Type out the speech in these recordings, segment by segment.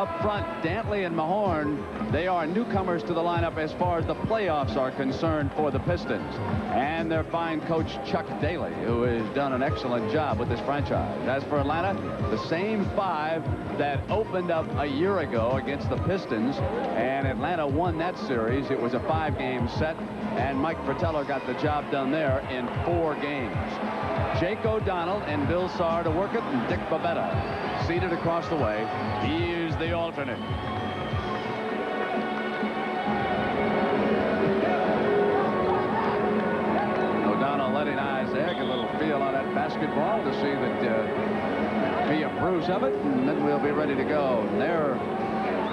Up front, Dantley and Mahorn, they are newcomers to the lineup as far as the playoffs are concerned for the Pistons. And their fine coach, Chuck Daly, who has done an excellent job with this franchise. As for Atlanta, the same five that opened up a year ago against the Pistons, and Atlanta won that series. It was a 5-game set, and Mike Fratello got the job done there in 4 games. Jake O'Donnell and Bill Sarr to work it, and Dick Babetta seated across the way. He is the alternate. O'Donnell letting Isiah get a little feel on that basketball to see that he approves of it, and then we'll be ready to go. And they're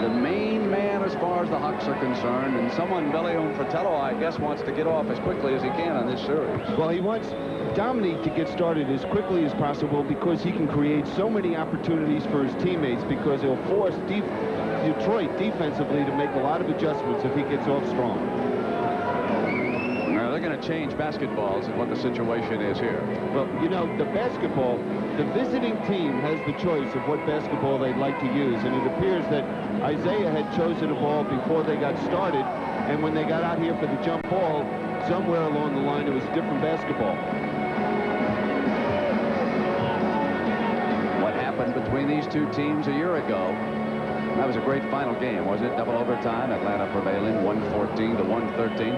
the main man as far as the Hawks are concerned, and someone, Billy, whom Fratello, I guess, wants to get off as quickly as he can on this series. Well, he wants Dominique to get started as quickly as possible because he can create so many opportunities for his teammates, because he'll force Detroit defensively to make a lot of adjustments if he gets off strong. Now, they're going to change basketballs and what the situation is here. Well, you know, the visiting team has the choice of what basketball they'd like to use, and it appears that Isiah had chosen a ball before they got started, and when they got out here for the jump ball, somewhere along the line it was a different basketball. What happened between these two teams a year ago? That was a great final game, wasn't it? Double overtime, Atlanta prevailing 114 to 113.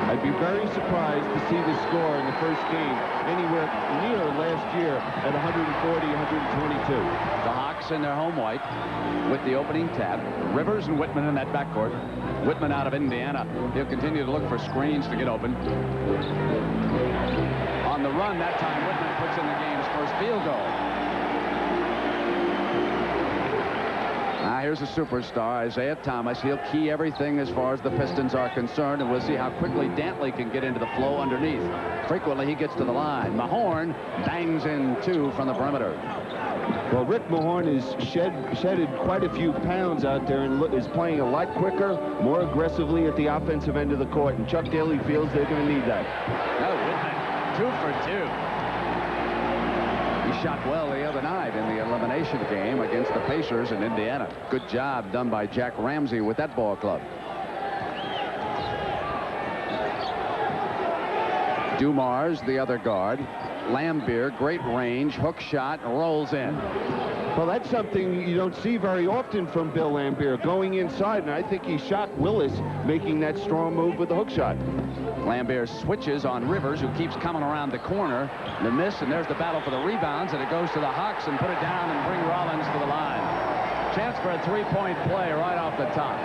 I'd be very surprised to see the score in the first game anywhere near last year at 140, 122. The Hawks in their home white with the opening tap. Rivers and Whitman in that backcourt. Whitman out of Indiana. He'll continue to look for screens to get open. On the run that time, Whitman puts in the game's first field goal. Now here's a superstar, Isiah Thomas. He'll key everything as far as the Pistons are concerned, and we'll see how quickly Dantley can get into the flow underneath. Frequently he gets to the line. Mahorn bangs in 2 from the perimeter. Well, Rick Mahorn has shedded quite a few pounds out there and is playing a lot quicker, more aggressively at the offensive end of the court, and Chuck Daly feels they're going to need that. Oh, Whitman, 2 for 2. He shot well the other night in the elimination game against the Pacers in Indiana. Good job done by Jack Ramsey with that ball club. Dumars, the other guard. Laimbeer, great range, hook shot, rolls in. Well, that's something you don't see very often from Bill Laimbeer, going inside, and I think he shocked Willis making that strong move with the hook shot. Laimbeer switches on Rivers, who keeps coming around the corner. The miss, and there's the battle for the rebounds, and it goes to the Hawks, and put it down and bring Rollins to the line. Chance for a 3-point play right off the top.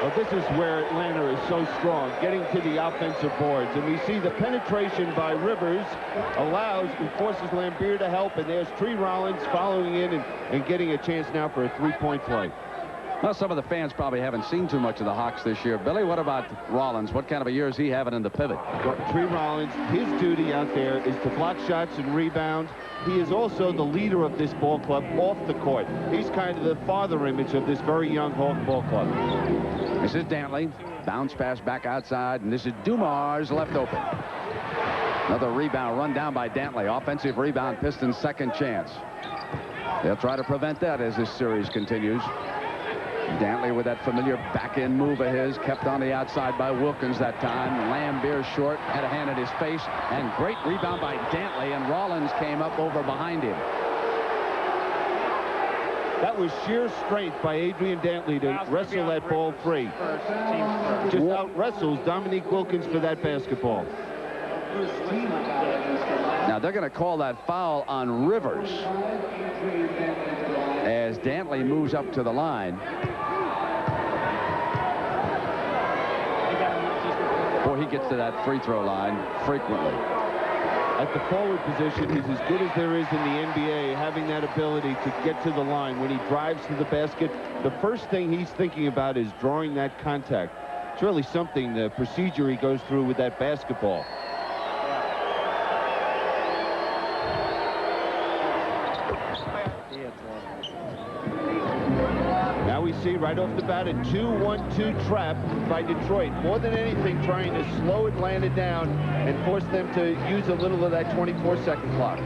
Well, this is where Atlanta is so strong, getting to the offensive boards. And we see the penetration by Rivers allows and forces Laimbeer to help. And there's Tree Rollins following in and getting a chance now for a 3-point play. Well, some of the fans probably haven't seen too much of the Hawks this year. Billy, what about Rollins? What kind of a year is he having in the pivot? Well, Tree Rollins, his duty out there is to block shots and rebound. He is also the leader of this ball club off the court. He's kind of the father image of this very young Hawk ball club. This is Dantley. Bounce pass back outside, and this is Dumars left open. Another rebound run down by Dantley. Offensive rebound, Pistons' second chance. They'll try to prevent that as this series continues. Dantley with that familiar back-end move of his, kept on the outside by Wilkins that time. Laimbeer short, had a hand in his face, and great rebound by Dantley, and Rollins came up over behind him. That was sheer strength by Adrian Dantley to wrestle that ball free. Just out-wrestles Dominique Wilkins for that basketball. Now they're going to call that foul on Rivers as Dantley moves up to the line. Boy, he gets to that free throw line frequently. At the forward position, he's as good as there is in the NBA, having that ability to get to the line. When he drives to the basket, the first thing he's thinking about is drawing that contact. It's really something, the procedure he goes through with that basketball. Now we see right off the bat a 2-1-2 trap by Detroit. More than anything, trying to slow Atlanta down and force them to use a little of that 24-second clock.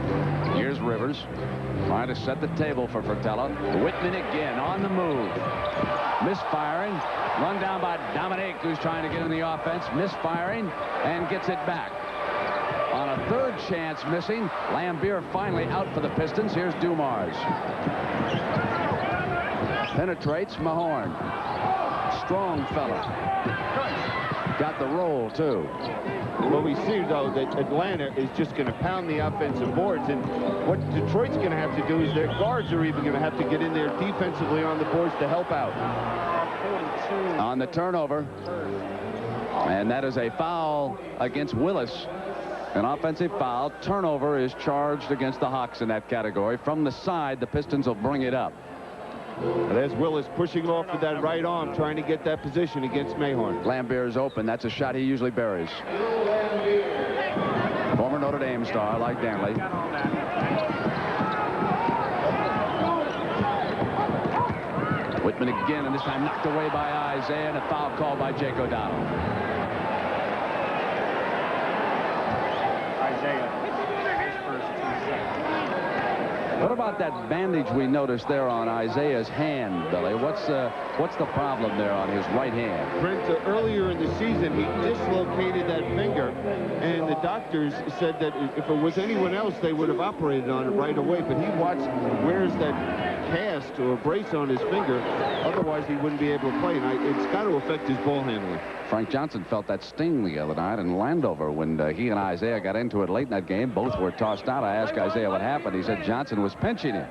Here's Rivers trying to set the table for Fratello. Whitman again on the move. Misfiring. Run down by Dominique, who's trying to get in the offense. Misfiring and gets it back. On a third chance missing, Laimbeer finally out for the Pistons. Here's Dumars. Penetrates Mahorn. Strong fella. Got the roll, too. Well, we see, though, that Atlanta is just going to pound the offensive boards. And what Detroit's going to have to do is their guards are even going to have to get in there defensively on the boards to help out. On the turnover. And that is a foul against Willis. An offensive foul. Turnover is charged against the Hawks in that category. From the side, the Pistons will bring it up. There's Willis pushing off with that right arm, trying to get that position against Mahorn. Laimbeer is open. That's a shot he usually buries. Former Notre Dame star like Daly. Whitman again, and this time knocked away by Isiah, and a foul called by Jake O'Donnell. What about that bandage we noticed there on Isaiah's hand, Billy? What's the problem there on his right hand? Brent, earlier in the season, he dislocated that finger, and the doctors said that if it was anyone else, they would have operated on it right away. But he wears that cast or brace on his finger. Otherwise, he wouldn't be able to play. And it's got to affect his ball handling. Frank Johnson felt that sting the other night in Landover when he and Isiah got into it late in that game. Both were tossed out. I asked Isiah what happened. He said Johnson was pinching him.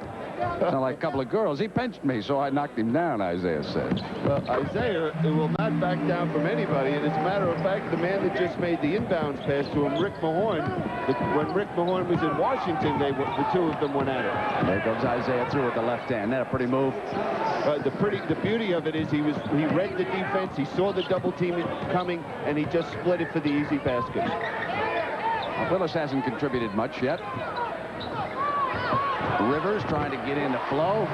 Sounded like a couple of girls. He pinched me, so I knocked him down, Isiah said. Well, Isiah will not back down from anybody. And as a matter of fact, the man that just made the inbounds pass to him, Rick Mahorn, when Rick Mahorn was in Washington, the two of them went at it. And there goes Isiah through with the left hand. That a pretty move. The beauty of it is he read the defense, he saw the double team coming, and he just split it for the easy basket. Well, Willis hasn't contributed much yet. Rivers trying to get in the flow.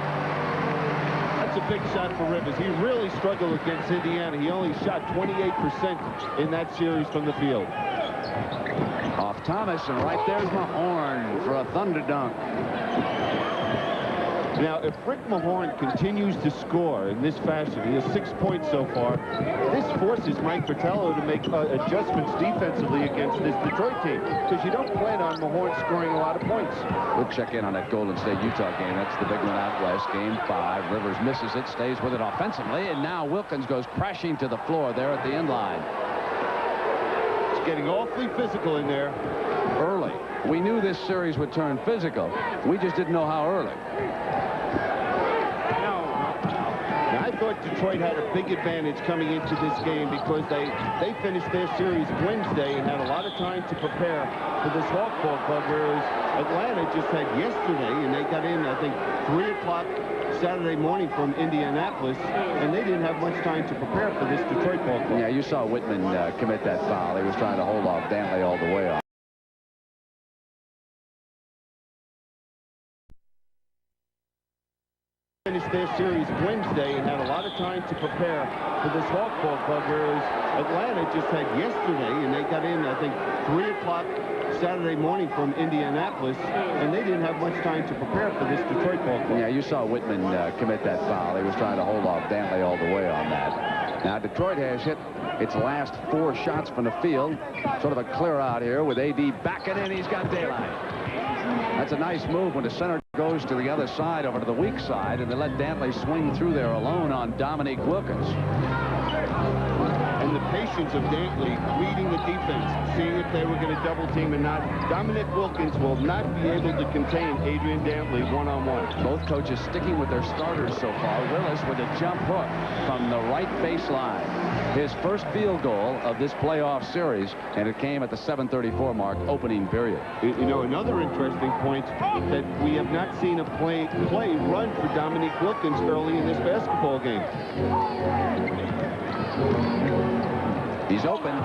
That's a big shot for Rivers. He really struggled against Indiana. He only shot 28% in that series from the field. Off Thomas, and right there's Mahorn for a thunder dunk. Now, if Rick Mahorn continues to score in this fashion, he has 6 points so far, this forces Mike Fratello to make adjustments defensively against this Detroit team, because you don't plan on Mahorn scoring a lot of points. We'll check in on that Golden State-Utah game. That's the big one out west, Game 5. Rivers misses it, stays with it offensively, and now Wilkins goes crashing to the floor there at the end line. It's getting awfully physical in there. Early. We knew this series would turn physical. We just didn't know how early. I thought Detroit had a big advantage coming into this game because they finished their series Wednesday and had a lot of time to prepare for this Hawk Ball Club, whereas Atlanta just had yesterday, and they got in, I think, 3 o'clock Saturday morning from Indianapolis, and they didn't have much time to prepare for this Detroit Ball Club. Yeah, you saw Whitman commit that foul. He was trying to hold off Daly all the way on. Finished their series Wednesday and had a lot of time to prepare for this Hawk Ball Club, whereas Atlanta just had yesterday, and they got in, I think, 3 o'clock Saturday morning from Indianapolis, and they didn't have much time to prepare for this Detroit Ball Club. Yeah, you saw Whitman commit that foul. He was trying to hold off Daly all the way on that. Now, Detroit has hit its last 4 shots from the field. Sort of a clear out here with A.D. backing in. He's got daylight. That's a nice move when the center goes to the other side, over to the weak side, and they let Daly swing through there alone on Dominique Wilkins. And the patience of Daly reading the defense, seeing if they were going to double team or not. Dominique Wilkins will not be able to contain Adrian Dantley one-on-one. Both coaches sticking with their starters so far. Willis with a jump hook from the right baseline. His first field goal of this playoff series, and it came at the 7:34 mark, opening period. You know, another interesting point that we have not seen a play run for Dominique Wilkins early in this basketball game. He's open.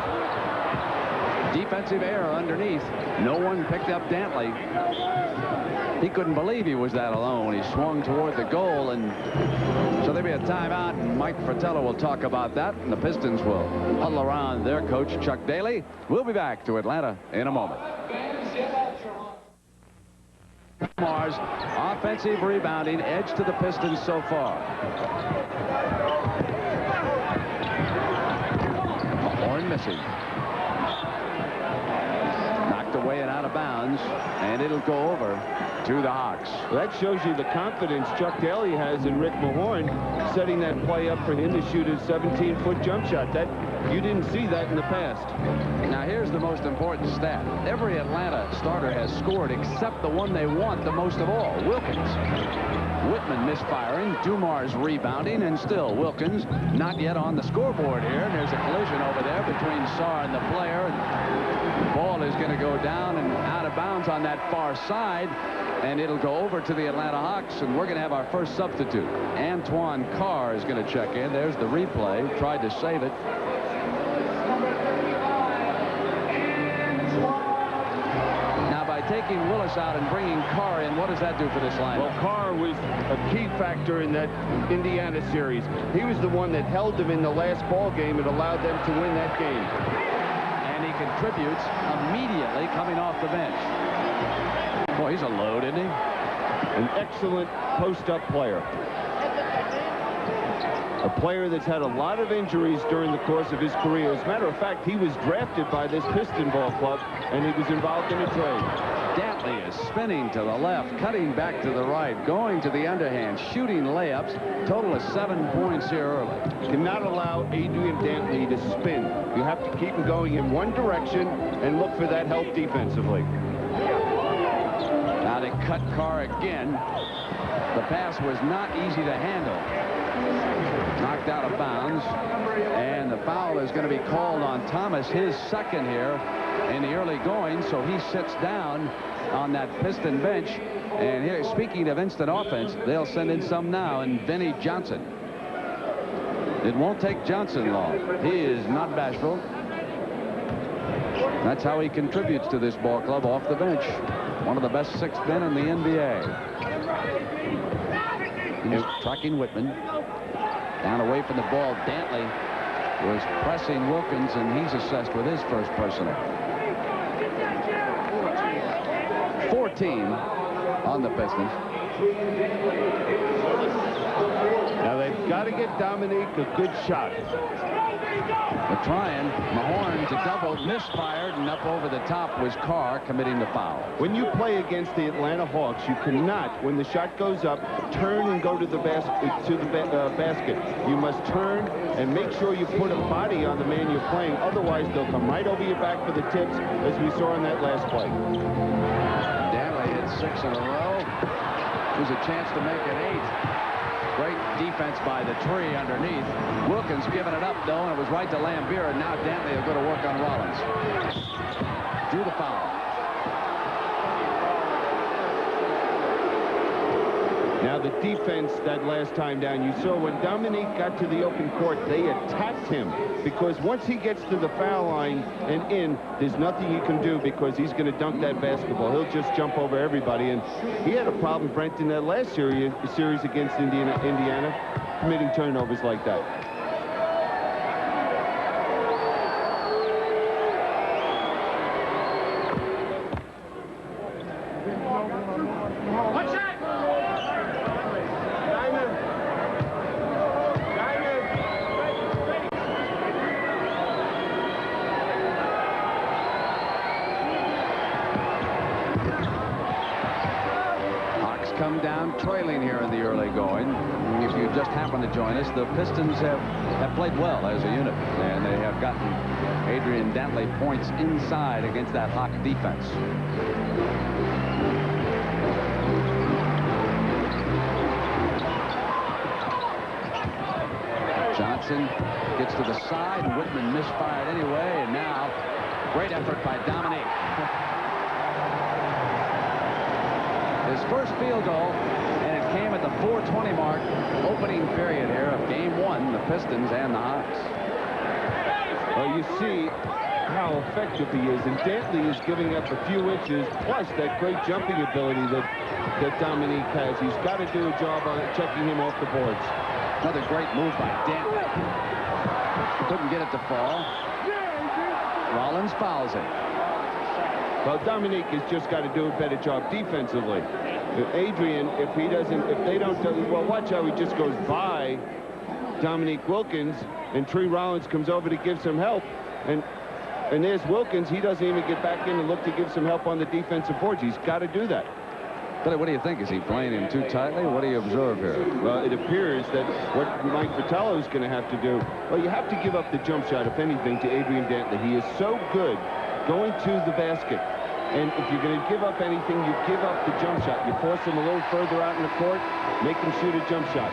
Defensive error underneath. No one picked up Daly. He couldn't believe he was that alone. He swung toward the goal, and so there'll be a timeout, and Mike Fratello will talk about that, and the Pistons will huddle around their coach, Chuck Daly. We'll be back to Atlanta in a moment. Dumars, offensive rebounding, edge to the Pistons so far. Mahorn missing. Knocked away and out of bounds, and it'll go over to the Hawks. Well, that shows you the confidence Chuck Daly has in Rick Mahorn, setting that play up for him to shoot his 17-foot jump shot. That you didn't see that in the past. Now here's the most important stat. Every Atlanta starter has scored except the one they want the most of all, Wilkins. Whitman misfiring, Dumars rebounding, and still Wilkins not yet on the scoreboard here. And there's a collision over there between Sarr and the player. And the ball is going to go down and out of bounds on that far side, and it'll go over to the Atlanta Hawks, and we're going to have our first substitute. Antoine Carr is going to check in. There's the replay. Tried to save it. Taking Willis out and bringing Carr in, what does that do for this lineup? Well, Carr was a key factor in that Indiana series. He was the one that held them in the last ball game and allowed them to win that game. And he contributes immediately coming off the bench. Boy, he's a load, isn't he? An excellent post-up player. A player that's had a lot of injuries during the course of his career. As a matter of fact, he was drafted by this Piston ball club, and he was involved in a trade. Daly is spinning to the left, cutting back to the right, going to the underhand, shooting layups. Total of 7 points here early. Cannot allow Adrian Dantley to spin. You have to keep him going in one direction and look for that help defensively. Now they cut Carr again. The pass was not easy to handle. Knocked out of bounds, and the foul is going to be called on Thomas, his second here in the early going, so he sits down on that Piston bench. And here, speaking of instant offense, they'll send in some now, and Vinnie Johnson. It won't take Johnson long. He is not bashful. That's how he contributes to this ball club off the bench. One of the best 6 men in the NBA. He's tracking Whitman. Down away from the ball, Daly was pressing Wilkins, and he's assessed with his first personal. 14 on the Pistons. Now they've got to get Dominique a good shot. They're trying. Mahorn to double, misfired, and up over the top was Carr, committing the foul. When you play against the Atlanta Hawks, you cannot, when the shot goes up, turn and go to the basket. You must turn and make sure you put a body on the man you're playing. Otherwise, they'll come right over your back for the tips, as we saw in that last play. Daly hit 6 in a row. There's a chance to make it 8. Great defense by the tree underneath. Wilkins giving it up, though, and it was right to Laimbeer, and now Daly will go to work on Rollins. Drew the foul. Now the defense that last time down, you saw when Dominique got to the open court, they attacked him, because once he gets to the foul line and in, there's nothing you can do, because he's going to dunk that basketball. He'll just jump over everybody, and he had a problem, Brent, in that last series against Indiana, committing turnovers like that. Come down trailing here in the early going. If you just happen to join us, the Pistons have played well as a unit, and they have gotten Adrian Dantley points inside against that Hawk defense. Johnson gets to the side, and Whitman misfired anyway, and now great effort by Dominique. His first field goal, and it came at the 4:20 mark, opening period here of game 1, the Pistons and the Hawks. Well, you see how effective he is. And Daly is giving up a few inches, plus that great jumping ability that Dominique has. He's got to do a job on checking him off the boards. Another great move by Daly. Couldn't get it to fall. Rollins fouls it. Well, Dominique has just got to do a better job defensively. Adrian, if they don't do, well, watch how he just goes by Dominique Wilkins, and Tree Rollins comes over to give some help, and there's Wilkins. He doesn't even get back in and look to give some help on the defensive boards. He's got to do that. Billy, what do you think? Is he playing him too tightly? What do you observe here? Well, it appears that what Mike Fratello is going to have to do, well, you have to give up the jump shot, if anything, to Adrian Dantley. He is so good going to the basket. And if you're going to give up anything, you give up the jump shot. You force him a little further out in the court, make him shoot a jump shot.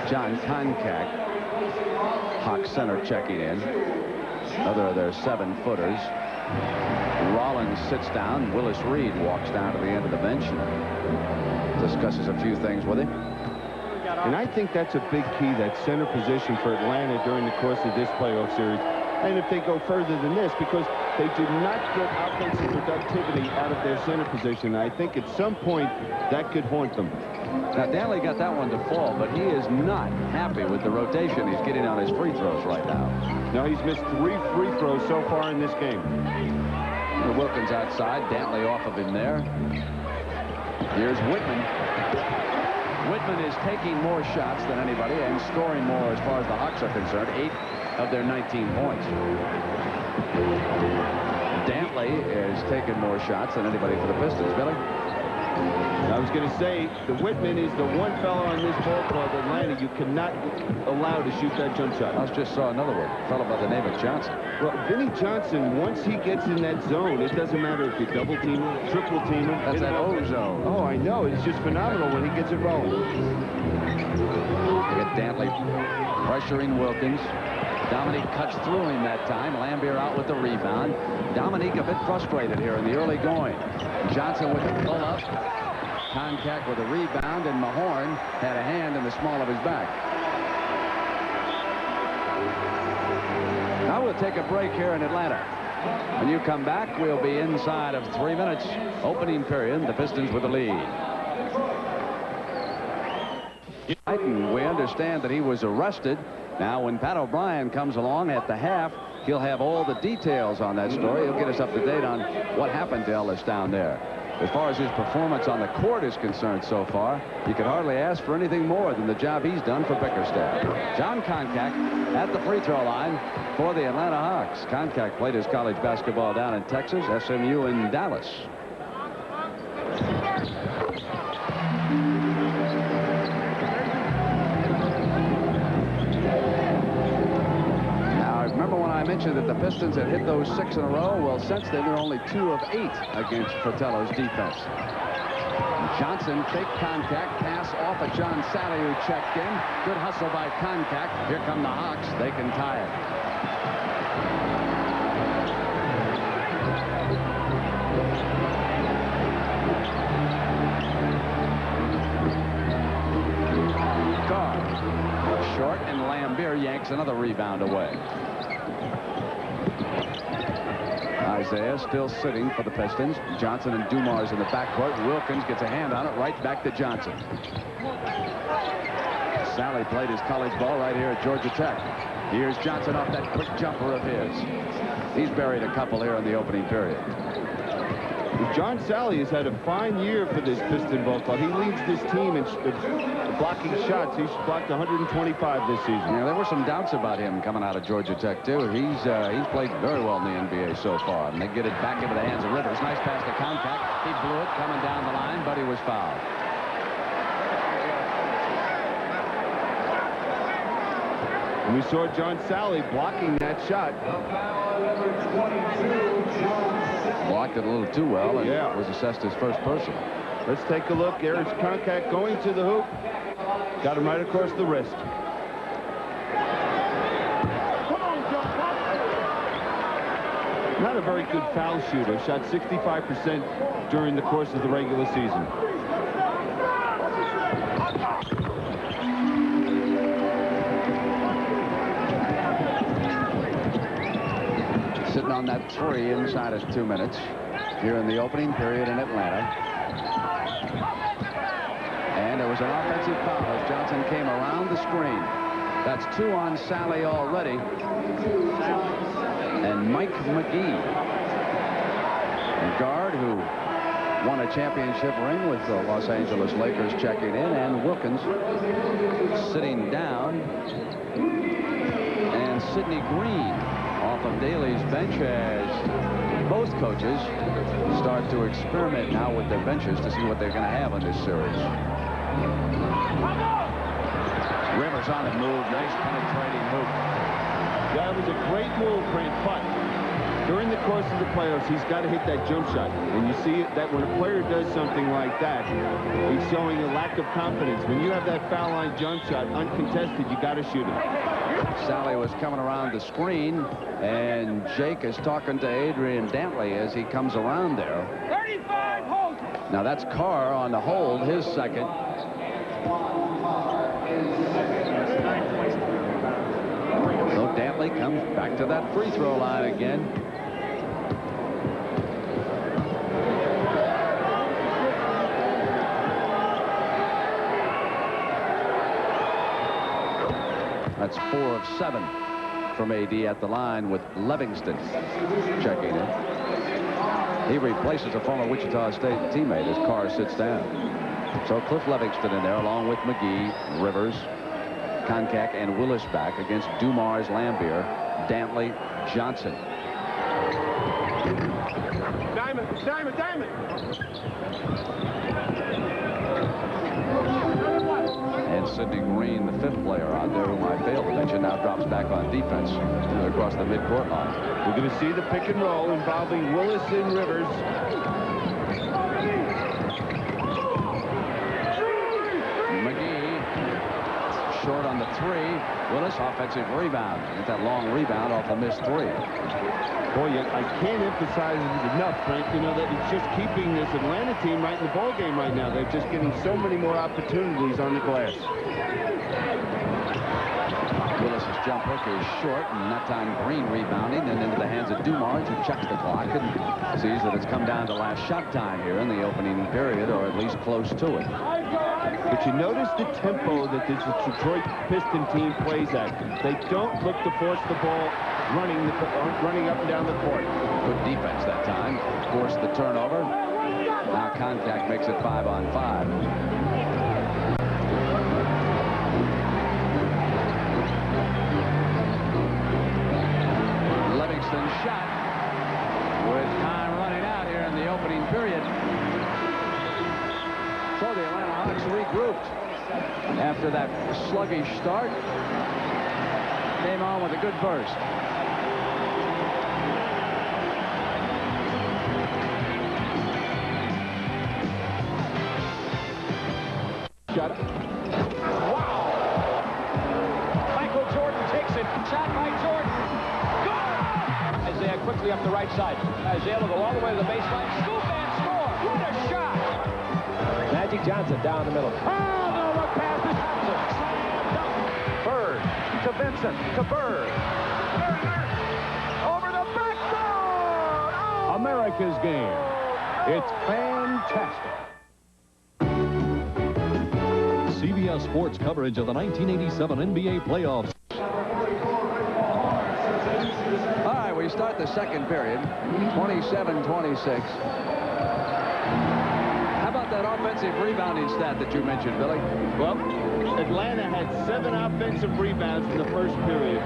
John Koncak, Hawk center, checking in. Another of their 7-footers. Rollins sits down. Willis Reed walks down to the end of the bench and discusses a few things with him. And I think that's a big key, that center position for Atlanta during the course of this playoff series. And if they go further than this, because they do not get offensive productivity out of their center position, I think at some point that could haunt them. Now, Daly got that one to fall, but he is not happy with the rotation he's getting on his free throws right now. Now, he's missed 3 free throws so far in this game. Wilkins outside, Dantley off of him there. Here's Whitman. Whitman is taking more shots than anybody and scoring more as far as the Hawks are concerned. 8 of their 19 points. Dantley is taking more shots than anybody for the Pistons. Billy? I was going to say, the Whitman is the one fellow on this ball club, Atlanta, you cannot allow to shoot that jump shot. I just saw another one, a fellow by the name of Johnson. Well, Vinnie Johnson, once he gets in that zone, it doesn't matter if you double team him, triple team him. That's that O zone. Oh, I know. It's just phenomenal when he gets it rolling. Look at Dantley pressuring Wilkins. Dominique cuts through him that time. Laimbeer out with the rebound. Dominique a bit frustrated here in the early going. Johnson with the pull-up. Koncak with a rebound, and Mahorn had a hand in the small of his back. Now we'll take a break here in Atlanta. When you come back, we'll be inside of 3 minutes. Opening period, the Pistons with the lead. We understand that he was arrested. Now, when Pat O'Brien comes along at the half, he'll have all the details on that story. He'll get us up to date on what happened to Ellis down there. As far as his performance on the court is concerned so far, you could hardly ask for anything more than the job he's done for Bickerstaff. John Koncak at the free throw line for the Atlanta Hawks. Koncak played his college basketball down in Texas, SMU in Dallas. Remember when I mentioned that the Pistons had hit those 6 in a row? Well, since then, they're only 2 of 8 against Fratello's defense. Johnson, fake contact, pass off of John Sally, who checked in. Good hustle by Koncak. Here come the Hawks. They can tie it. Carr, short, and Laimbeer yanks another rebound away. Isiah still sitting for the Pistons. Johnson and Dumars in the backcourt. Wilkins gets a hand on it, right back to Johnson. Sally played his college ball right here at Georgia Tech. Here's Johnson off that quick jumper of his. He's buried a couple here in the opening period. John Sally has had a fine year for this Piston ball club. He leads this team in blocking shots. He's blocked 125 this season. Yeah, there were some doubts about him coming out of Georgia Tech, too. He's played very well in the NBA so far. And they get it back into the hands of Rivers. Nice pass to Koncak. He blew it coming down the line, but he was fouled. And we saw John Sally blocking that shot. Blocked it a little too well and was assessed as first person. Let's take a look. There's Koncak going to the hoop. Got him right across the wrist. Not a very good foul shooter. Shot 65% during the course of the regular season. 3 inside of 2 minutes here in the opening period in Atlanta. And there was an offensive foul as Johnson came around the screen. That's 2 on Sally already. And Mike McGee, a guard who won a championship ring with the Los Angeles Lakers, checking in, and Wilkins sitting down. And Sidney Green off of Daly's bench as both coaches start to experiment now with their benches to see what they're going to have in this series. Rivers on the move. Nice penetrating move. That was a great move, Brent, but during the course of the playoffs, he's got to hit that jump shot. And you see that when a player does something like that, he's showing a lack of confidence. When you have that foul line jump shot uncontested, you got to shoot it. Sally was coming around the screen, and Jake is talking to Adrian Dantley as he comes around there. 35 hold. Now that's Carr on the hold, his second. So Dantley comes back to that free throw line again. That's 4 of 7 from AD at the line with Livingston checking in. He replaces a former Wichita State teammate as Carr sits down. So Cliff Livingston in there along with McGee, Rivers, Koncak, and Willis back against Dumars, Laimbeer, Dantley, Johnson. Diamond. And Sidney Green, the 5th player out there whom I failed to mention, now drops back on defense across the midcourt line. We're going to see the pick and roll involving Willis and Rivers. McGee short on the 3. Willis offensive rebound. Get that long rebound off the missed 3. Boy, I can't emphasize it enough, Frank. You know that it's just keeping this Atlanta team right in the ball game right now. They're just getting so many more opportunities on the glass. Willis's jump hook is short, and that time Green rebounding, and into the hands of Dumars, who checks the clock and sees that it's come down to last shot time here in the opening period, or at least close to it. But you notice the tempo that this Detroit Piston team plays at. They don't look to force the ball running up and down the court. Good defense that time. Forced the turnover. Now Koncak makes it 5 on 5. Livingston shot with time running out here in the opening period. So the Atlanta Hawks regrouped after that sluggish start. Came on with a good burst. Shot. Wow. Michael Jordan takes it. Shot by Jordan. Good. Isiah quickly up the right side. Isiah will go all the way to the baseline. Scoop and score. What a shot. Magic Johnson down the middle. Oh, no, look past the Johnson. Bird to Vincent to Bird. Over the backboard. Oh. America's game. It's fantastic. CBS Sports coverage of the 1987 NBA playoffs. All right, we start the second period, 27-26. How about that offensive rebounding stat that you mentioned, Billy? Well, Atlanta had 7 offensive rebounds in the first period.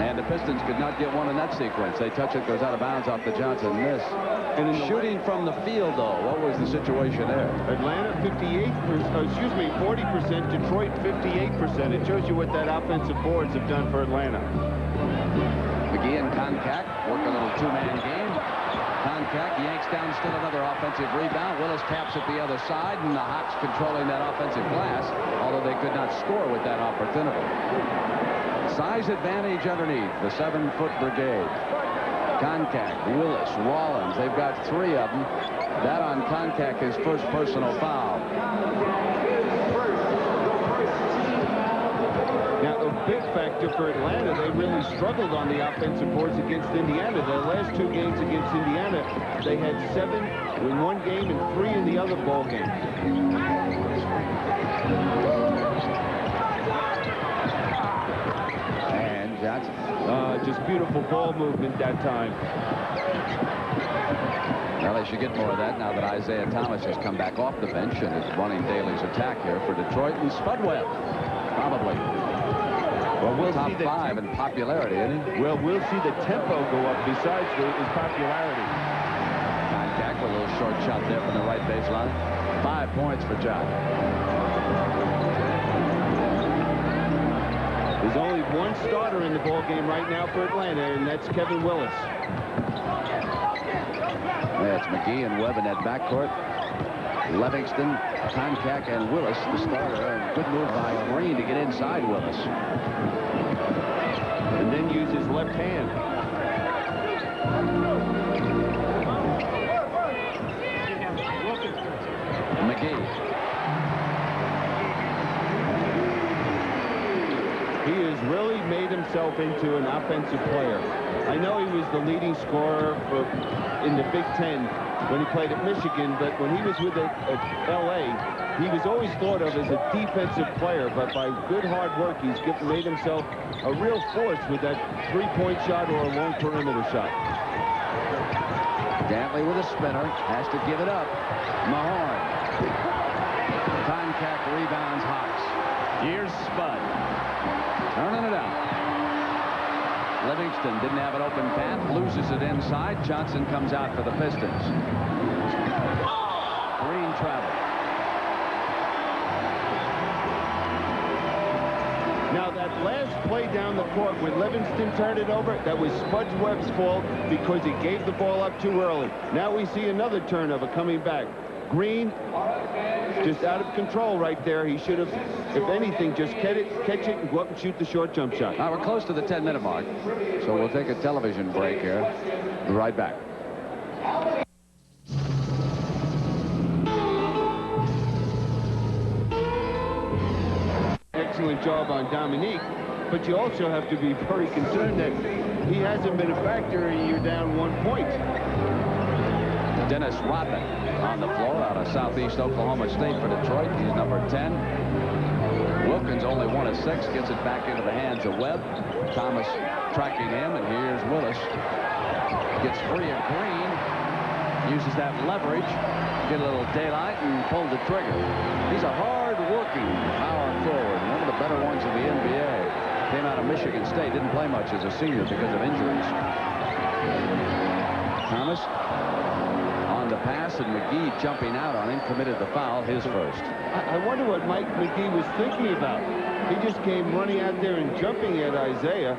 And the Pistons could not get one in that sequence. They touch it, goes out of bounds off the Johnson miss. And in shooting from the field, though, what was the situation there? Atlanta 40%, Detroit 58%. It shows you what that offensive boards have done for Atlanta. McGee and Koncak work a little 2-man game. Koncak yanks down still another offensive rebound. Willis taps it the other side, and the Hawks controlling that offensive glass, although they could not score with that opportunity. Size advantage underneath the 7-foot brigade. Koncak, Willis, Rollins, they've got 3 of them. That on Koncak, his first personal foul. Now, a big factor for Atlanta, they really struggled on the offensive boards against Indiana. Their last 2 games against Indiana, they had 7 in one game and 3 in the other ball game. And Johnson. Just beautiful ball movement that time. Well, they should get more of that now that Isiah Thomas has come back off the bench and is running Daly's attack here for Detroit. And Spudwebb, probably. Well, we'll top see the 5 in popularity, isn't he? Well, we'll see the tempo go up besides his popularity. Contact with a little short shot there from the right baseline. 5 points for John. There's only one starter in the ball game right now for Atlanta, and that's Kevin Willis. Yeah, it's McGee and Webb in that backcourt. Livingston, Koncak, and Willis, the starter. And good move by Green to get inside Willis. And then use his left hand. McGee. He has really made himself into an offensive player. I know he was the leading scorer in the Big Ten when he played at Michigan, but when he was with L.A., he was always thought of as a defensive player, but by good hard work, he's made himself a real force with that 3-point shot or a long perimeter shot. Dantley with a spinner, has to give it up. Mahorn. Koncak rebounds Hawks. Here's Spud. Turning it out. Livingston didn't have an open path, loses it inside. Johnson comes out for the Pistons. Green travel. Now, that last play down the court when Livingston turned it over, that was Spudwebb's fault because he gave the ball up too early. Now we see another turnover coming back. Green just out of control right there. He should have, if anything, just catch it and go up and shoot the short jump shot. Now we're close to the 10-minute mark, so we'll take a television break here. Be right back. Excellent job on Dominique, but you also have to be very concerned that he hasn't been a factor and you're down 1 point. Dennis Rodman on the floor out of Southeast Oklahoma State for Detroit. He's number 10. Wilkins only 1 of 6, gets it back into the hands of Webb. Thomas tracking him, and here's Willis. Gets free of Green. Uses that leverage. Get a little daylight and pull the trigger. He's a hard-working power forward, one of the better ones in the NBA. Came out of Michigan State, didn't play much as a senior because of injuries. Thomas on the pass, and McGee jumping out on him, committed the foul, his first. I wonder what Mike McGee was thinking about. He just came running out there and jumping at Isiah.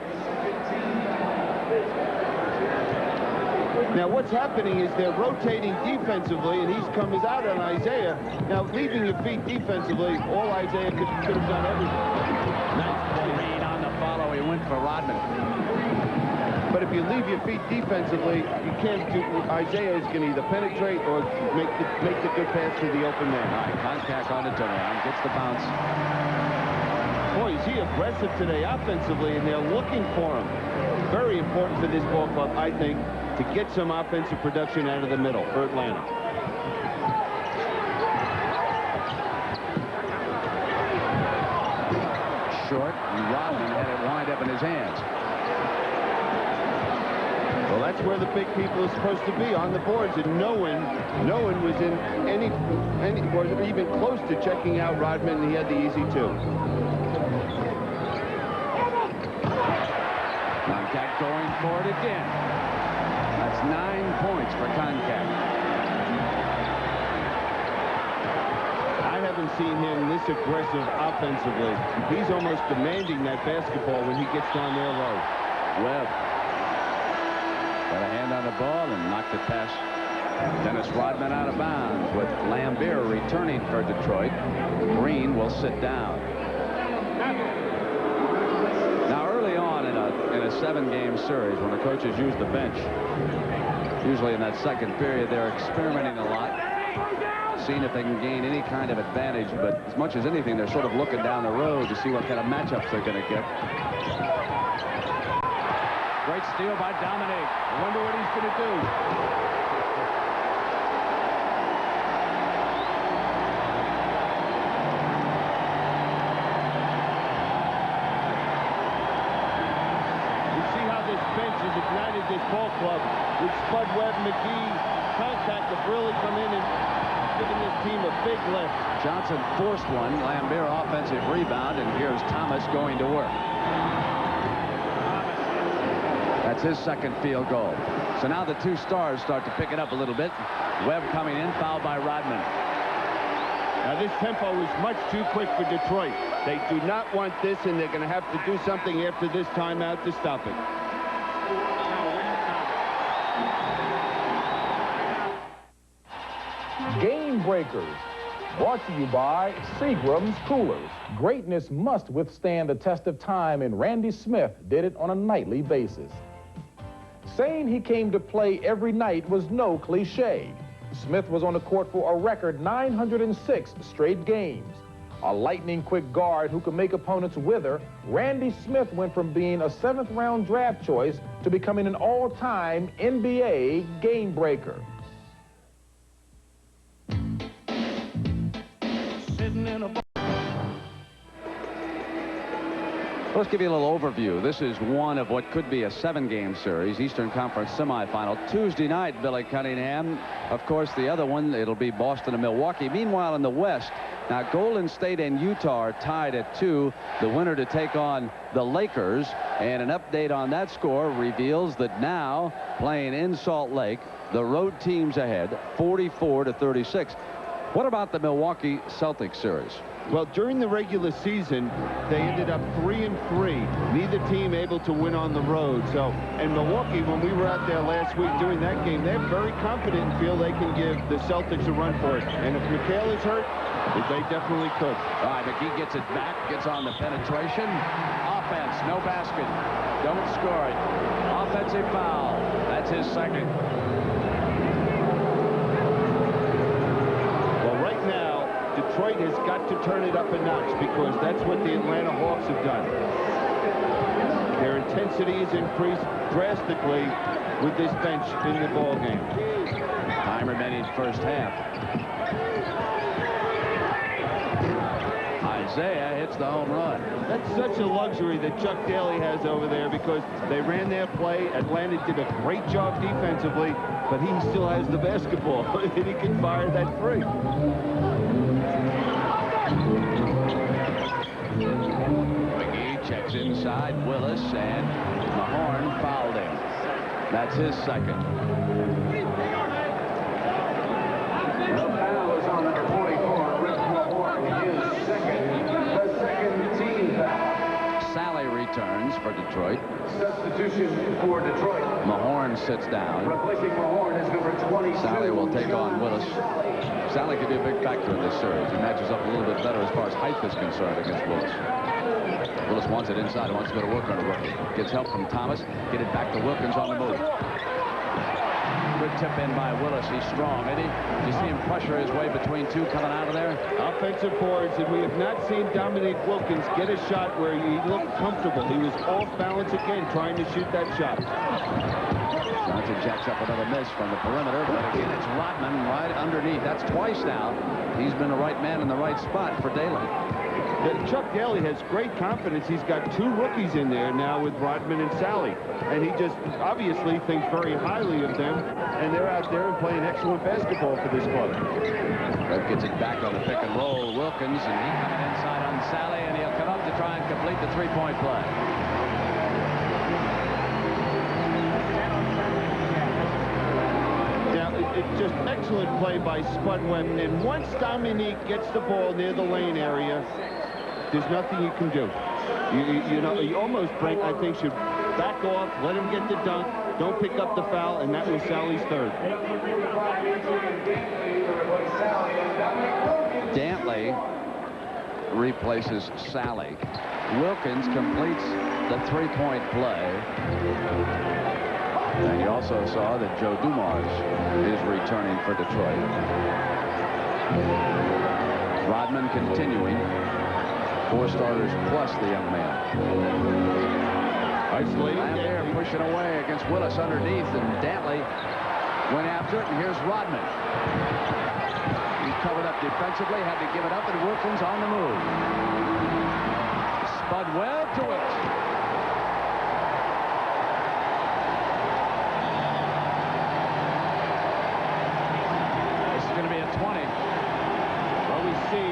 Now what's happening is they're rotating defensively, and he's coming out on Isiah. Now leaving your feet defensively, all Isiah could have done everything. Nice play on the follow. He went for Rodman. But if you leave your feet defensively, you can't do. Isiah is going to either penetrate or make the good pass to the open man. All right, Koncak on the turnaround, gets the bounce. Boy, is he aggressive today offensively, and they're looking for him. Very important for this ball club, I think, to get some offensive production out of the middle for Atlanta. Short, and Rodman had it wind up in his hands. Well, that's where the big people are supposed to be, on the boards, and no one was in any or even close to checking out Rodman, and he had the easy 2. Koncak going for it again. That's 9 points for Koncak. I haven't seen him this aggressive offensively. He's almost demanding that basketball when he gets down there low. Webb got a hand on the ball and knocked it past Dennis Rodman out of bounds, with Laimbeer returning for Detroit. Green will sit down. Now early on in a 7-game series, when the coaches use the bench, usually in that second period, they're experimenting a lot, seeing if they can gain any kind of advantage, but as much as anything, they're sort of looking down the road to see what kind of matchups they're going to get. Great steal by Dominique. I wonder what he's going to do. Has ignited this ball club with Spud Webb, McGee, contact have really come in and given this team a big lift. Johnson forced one. Laimbeer offensive rebound, and here's Thomas going to work. That's his second field goal. So now the two stars start to pick it up a little bit. Webb coming in, fouled by Rodman. Now this tempo is much too quick for Detroit. They do not want this, and they're going to have to do something after this timeout to stop it. Game Breakers, brought to you by Seagram's Coolers. Greatness must withstand the test of time, and Randy Smith did it on a nightly basis. Saying he came to play every night was no cliche. Smith was on the court for a record 906 straight games. A lightning-quick guard who could make opponents wither, Randy Smith went from being a 7th-round draft choice to becoming an all-time NBA game breaker. Let's give you a little overview. This is one of what could be a 7-game series, Eastern Conference Semifinal. Tuesday night, Billy Cunningham. Of course, the other one, it'll be Boston and Milwaukee. Meanwhile, in the West, now Golden State and Utah are tied at 2. The winner to take on the Lakers. And an update on that score reveals that now, playing in Salt Lake, the road team's ahead, 44-36. What about the Milwaukee Celtics series? Well, during the regular season, they ended up 3-3. Neither team able to win on the road. So, and Milwaukee, when we were out there last week doing that game, they're very confident and feel they can give the Celtics a run for it. And if McHale is hurt, they definitely could. All right, McGee gets it back, gets on the penetration. Offense, no basket. Don't score it. Offensive foul. That's his second. Detroit has got to turn it up a notch because that's what the Atlanta Hawks have done. Their intensity has increased drastically with this bench in the ball game. Time remaining first half. Isiah hits the home run. That's such a luxury that Chuck Daly has over there because they ran their play. Atlanta did a great job defensively, but he still has the basketball and he can fire that free. McGee checks inside. Willis and Mahorn fouled him. That's his second. The foul is on number 44, Rick Mahorn, his second. The second team foul. Sally returns for Detroit. Substitution for Detroit. Mahorn sits down. Replacing Mahorn is number 22. Sally will take on Willis. Sally could be a big factor in this series. He matches up a little bit better as far as height is concerned against Willis. Willis wants it inside. He wants to go to work on a rookie. Gets help from Thomas. Get it back to Wilkins on the move. Good tip in by Willis. He's strong, isn't he? You see him pressure his way between two coming out of there. Offensive boards, and we have not seen Dominique Wilkins get a shot where he looked comfortable. He was off balance again trying to shoot that shot. Johnson jacks up another miss from the perimeter, but again it's Rodman right underneath. That's twice now. He's been the right man in the right spot for Daly. Chuck Daly has great confidence. He's got two rookies in there now with Rodman and Sally, and he just obviously thinks very highly of them, and they're out there and playing excellent basketball for this club. Red gets it back on the pick and roll. Wilkins, and he coming inside on Sally, and he'll come up to try and complete the three-point play. It's just excellent play by Spud Webb, and once Dominique gets the ball near the lane area, there's nothing you can do. You know, you almost, Frank, I think, should back off, let him get the dunk, don't pick up the foul, and that was Sally's third. Dantley replaces Sally. Wilkins completes the three-point play. And you also saw that Joe Dumars is returning for Detroit. Rodman continuing. 4 starters plus the young man. Laimbeer pushing away against Willis underneath, and Daly went after it, and here's Rodman. He's covered up defensively, had to give it up, and Wilkins on the move. Spud Webb to it. This is going to be a 20. Well, we see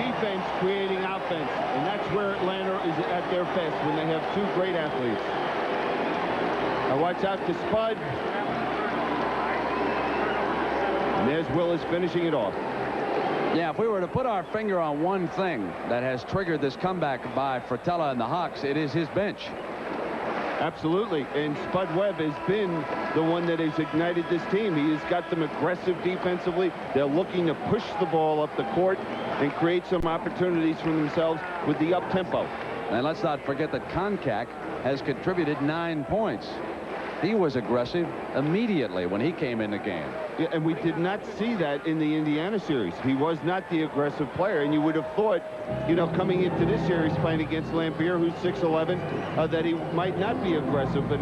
defense creating offense, and that's where Atlanta is at their best, when they have 2 great athletes. Now watch out to Spud. And there's Willis finishing it off. Yeah, if we were to put our finger on one thing that has triggered this comeback by Fratello and the Hawks, it is his bench. Absolutely, and Spud Webb has been the one that has ignited this team. He has got them aggressive defensively. They're looking to push the ball up the court and create some opportunities for themselves with the up-tempo. And let's not forget that Koncak has contributed 9 points. He was aggressive immediately when he came in the game. Yeah, and we did not see that in the Indiana series. He was not the aggressive player, and you would have thought, you know, coming into this series playing against Laimbeer, who's 6'11", that he might not be aggressive, but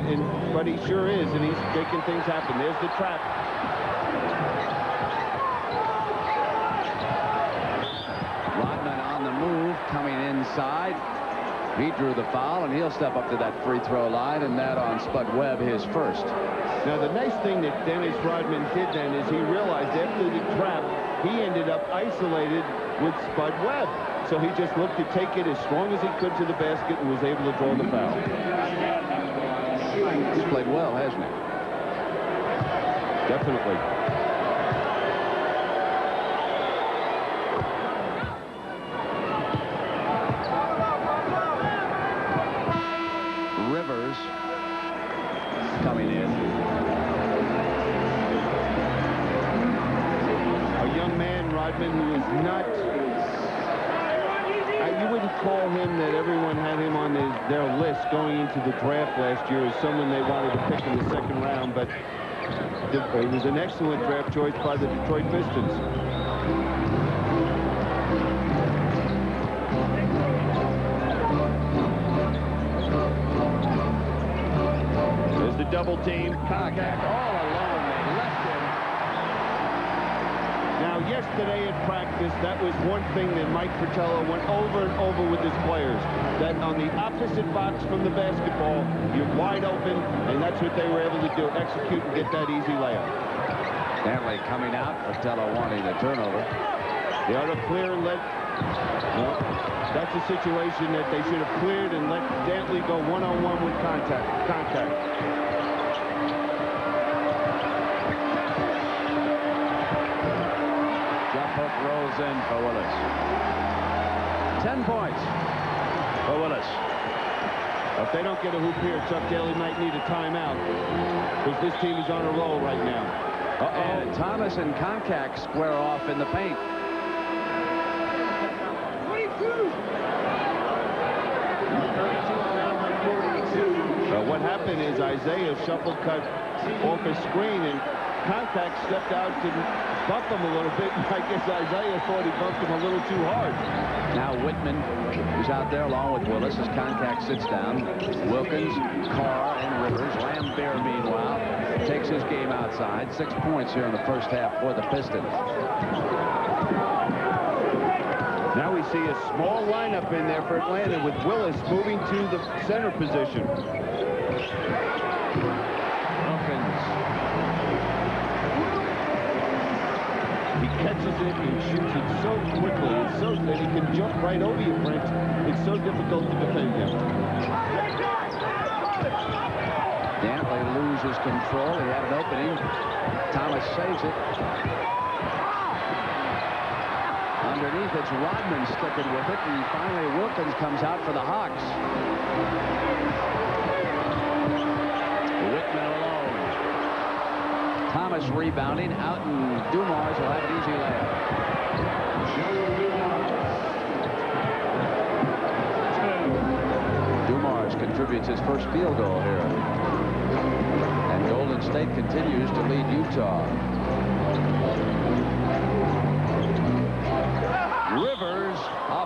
he sure is, and he's making things happen. There's the trap. Rodman on the move, coming inside. He drew the foul, and he'll step up to that free throw line, and that on Spud Webb, his first. Now, the nice thing that Dennis Rodman did then is he realized after the trap, he ended up isolated with Spud Webb. So he just looked to take it as strong as he could to the basket and was able to draw the foul. He's played well, hasn't he? Definitely. Coming in. A young man, Rodman, who is not... you wouldn't call him that everyone had him on their list going into the draft last year as someone they wanted to pick in the 2nd round, but it was an excellent draft choice by the Detroit Pistons. Double team. Koncak all alone. They left him. Now, yesterday at practice, that was one thing that Mike Fratello went over and over with his players. That on the opposite box from the basketball, you're wide open, and that's what they were able to do. Execute and get that easy layup. Stanley coming out. Fratello wanting a turnover. They ought to clear and let... No, that's a situation that they should have cleared and let Daly go one-on-one with contact. Hook rolls in for Willis. 10 points for Willis. If they don't get a hoop here, Chuck Daly might need a timeout because this team is on a roll right now. And Thomas and Koncak square off in the paint. What happened is Isiah shuffle cut off a screen, and Koncak stepped out to bump him a little bit. I guess Isiah thought he bumped him a little too hard. Now Whitman is out there along with Willis as Koncak sits down. Wilkins, Carr, and Rivers. Laimbeer, meanwhile, takes his game outside. 6 points here in the first half for the Pistons. Now we see a small lineup in there for Atlanta with Willis moving to the center position. He catches it and shoots it so quickly. It's so that he can jump right over you, Brent. It's so difficult to defend him. Daly loses control. He had an opening. Thomas saves it. Underneath, it's Rodman sticking with it, and finally Wilkins comes out for the Hawks. Whitman alone. Thomas rebounding out, and Dumars will have an easy layup. Dumars contributes his first field goal here. And Golden State continues to lead Utah.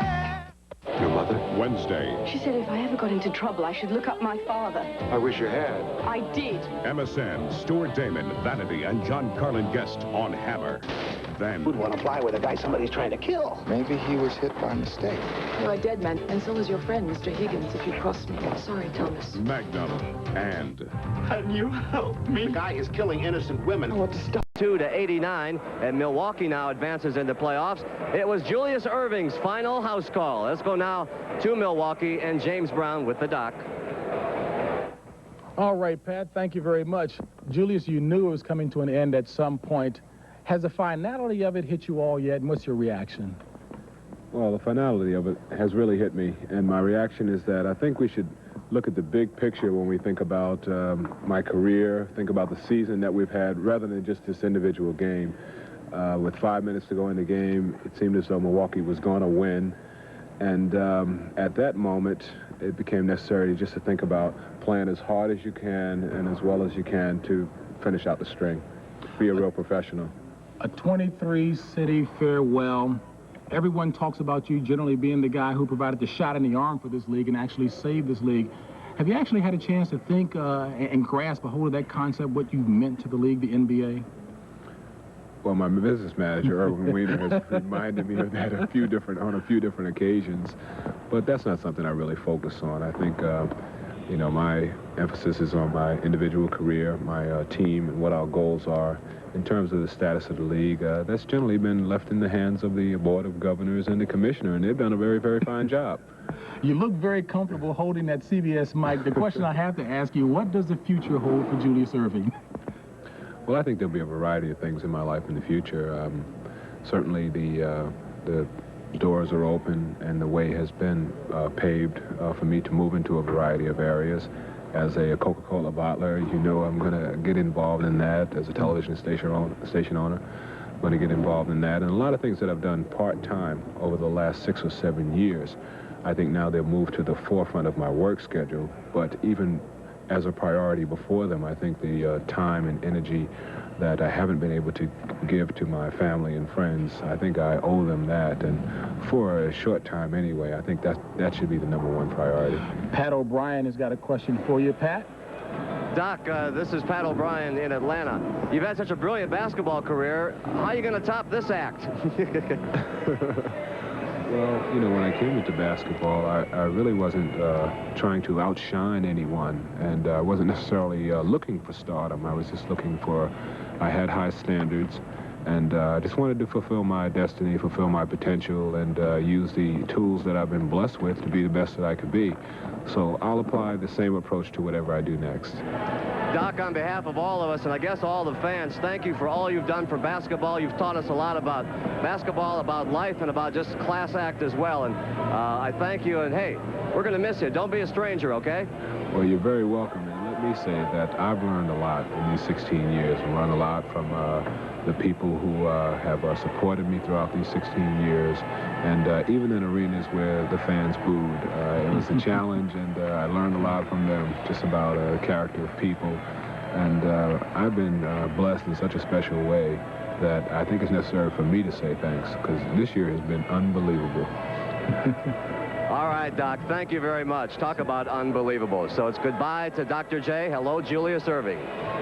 yeah. Wednesday. She said if I ever got into trouble, I should look up my father. I wish you had. I did. MSN, Stuart Damon, Vanity, and John Carlin guest on Hammer. Then... Who'd want to fly with a guy somebody's trying to kill? Maybe he was hit by mistake. You're a dead man, and so was your friend, Mr. Higgins, if you crossed me. Sorry, Thomas. Magnum and... Can you help me? The guy is killing innocent women. I want to stop. 2-89, and Milwaukee now advances into playoffs. It was Julius Erving's final house call. Let's go now to Milwaukee and James Brown with the doc. All right, Pat, thank you very much. Julius, you knew it was coming to an end at some point. Has the finality of it hit you all yet, and what's your reaction? Well, the finality of it has really hit me, and my reaction is that I think we should look at the big picture when we think about my career, think about the season that we've had, rather than just this individual game. With 5 minutes to go in the game, it seemed as though Milwaukee was going to win. And at that moment, it became necessary just to think about playing as hard as you can and as well as you can to finish out the string. Be a real professional. A 23-city farewell. Everyone talks about you generally being the guy who provided the shot in the arm for this league and actually saved this league. Have you actually had a chance to think and grasp a hold of that concept, what you meant to the league, the NBA? Well, my business manager, Erwin Weiner, has reminded me of that on a few different occasions, but that's not something I really focus on. I think, you know, my emphasis is on my individual career, my team, and what our goals are. In terms of the status of the league, that's generally been left in the hands of the Board of Governors and the Commissioner, and they've done a very, very fine job. You look very comfortable holding that CBS mic. The question I have to ask you, what does the future hold for Julius Erving? Well, I think there'll be a variety of things in my life in the future. Certainly the doors are open and the way has been paved for me to move into a variety of areas. As a Coca-Cola bottler, you know I'm going to get involved in that. As a television station owner, I'm going to get involved in that. And a lot of things that I've done part-time over the last 6 or 7 years, I think now they'll move to the forefront of my work schedule. But even as a priority before them, I think the time and energy that I haven't been able to give to my family and friends, I think I owe them that. And for a short time anyway, I think that should be the #1 priority. Pat O'Brien has got a question for you. Pat? Doc, this is Pat O'Brien in Atlanta. You've had such a brilliant basketball career. How are you going to top this act? Well, you know, when I came into basketball, I really wasn't trying to outshine anyone, and I wasn't necessarily looking for stardom. I was just looking for, I had high standards, and I just wanted to fulfill my destiny, fulfill my potential, and use the tools that I've been blessed with to be the best that I could be. So I'll apply the same approach to whatever I do next. Doc, on behalf of all of us, and I guess all the fans, thank you for all you've done for basketball. You've taught us a lot about basketball, about life, and about just class act as well. And I thank you, and hey, we're going to miss you. Don't be a stranger, okay? Well, you're very welcome. And let me say that I've learned a lot in these 16 years. I've learned a lot from the people who have supported me throughout these 16 years. And even in arenas where the fans booed, it was a challenge, and I learned a lot from them, just about the character of people. And I've been blessed in such a special way that I think it's necessary for me to say thanks, because this year has been unbelievable. All right, Doc, thank you very much. Talk about unbelievable. So it's goodbye to Dr. J. Hello, Julius Erving.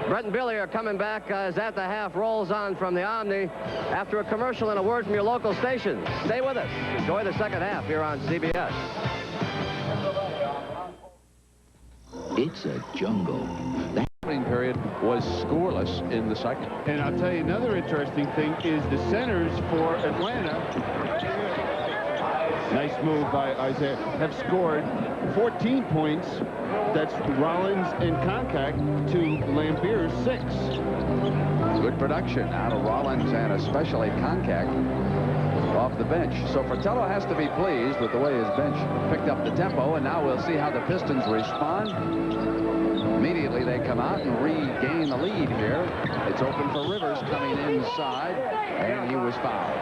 Brett and Billy are coming back as At the Half rolls on from the Omni after a commercial and a word from your local station. Stay with us. Enjoy the second half here on CBS. It's a jungle. That period was scoreless in the second. And I'll tell you another interesting thing is the centers for Atlanta. Nice move by Isiah. Have scored 14 points. That's Rollins in contact to Laimbeer's 6. Good production out of Rollins and especially contact off the bench. So Fratello has to be pleased with the way his bench picked up the tempo, and now we'll see how the Pistons respond. Immediately they come out and regain the lead here. It's open for Rivers coming inside, and he was fouled.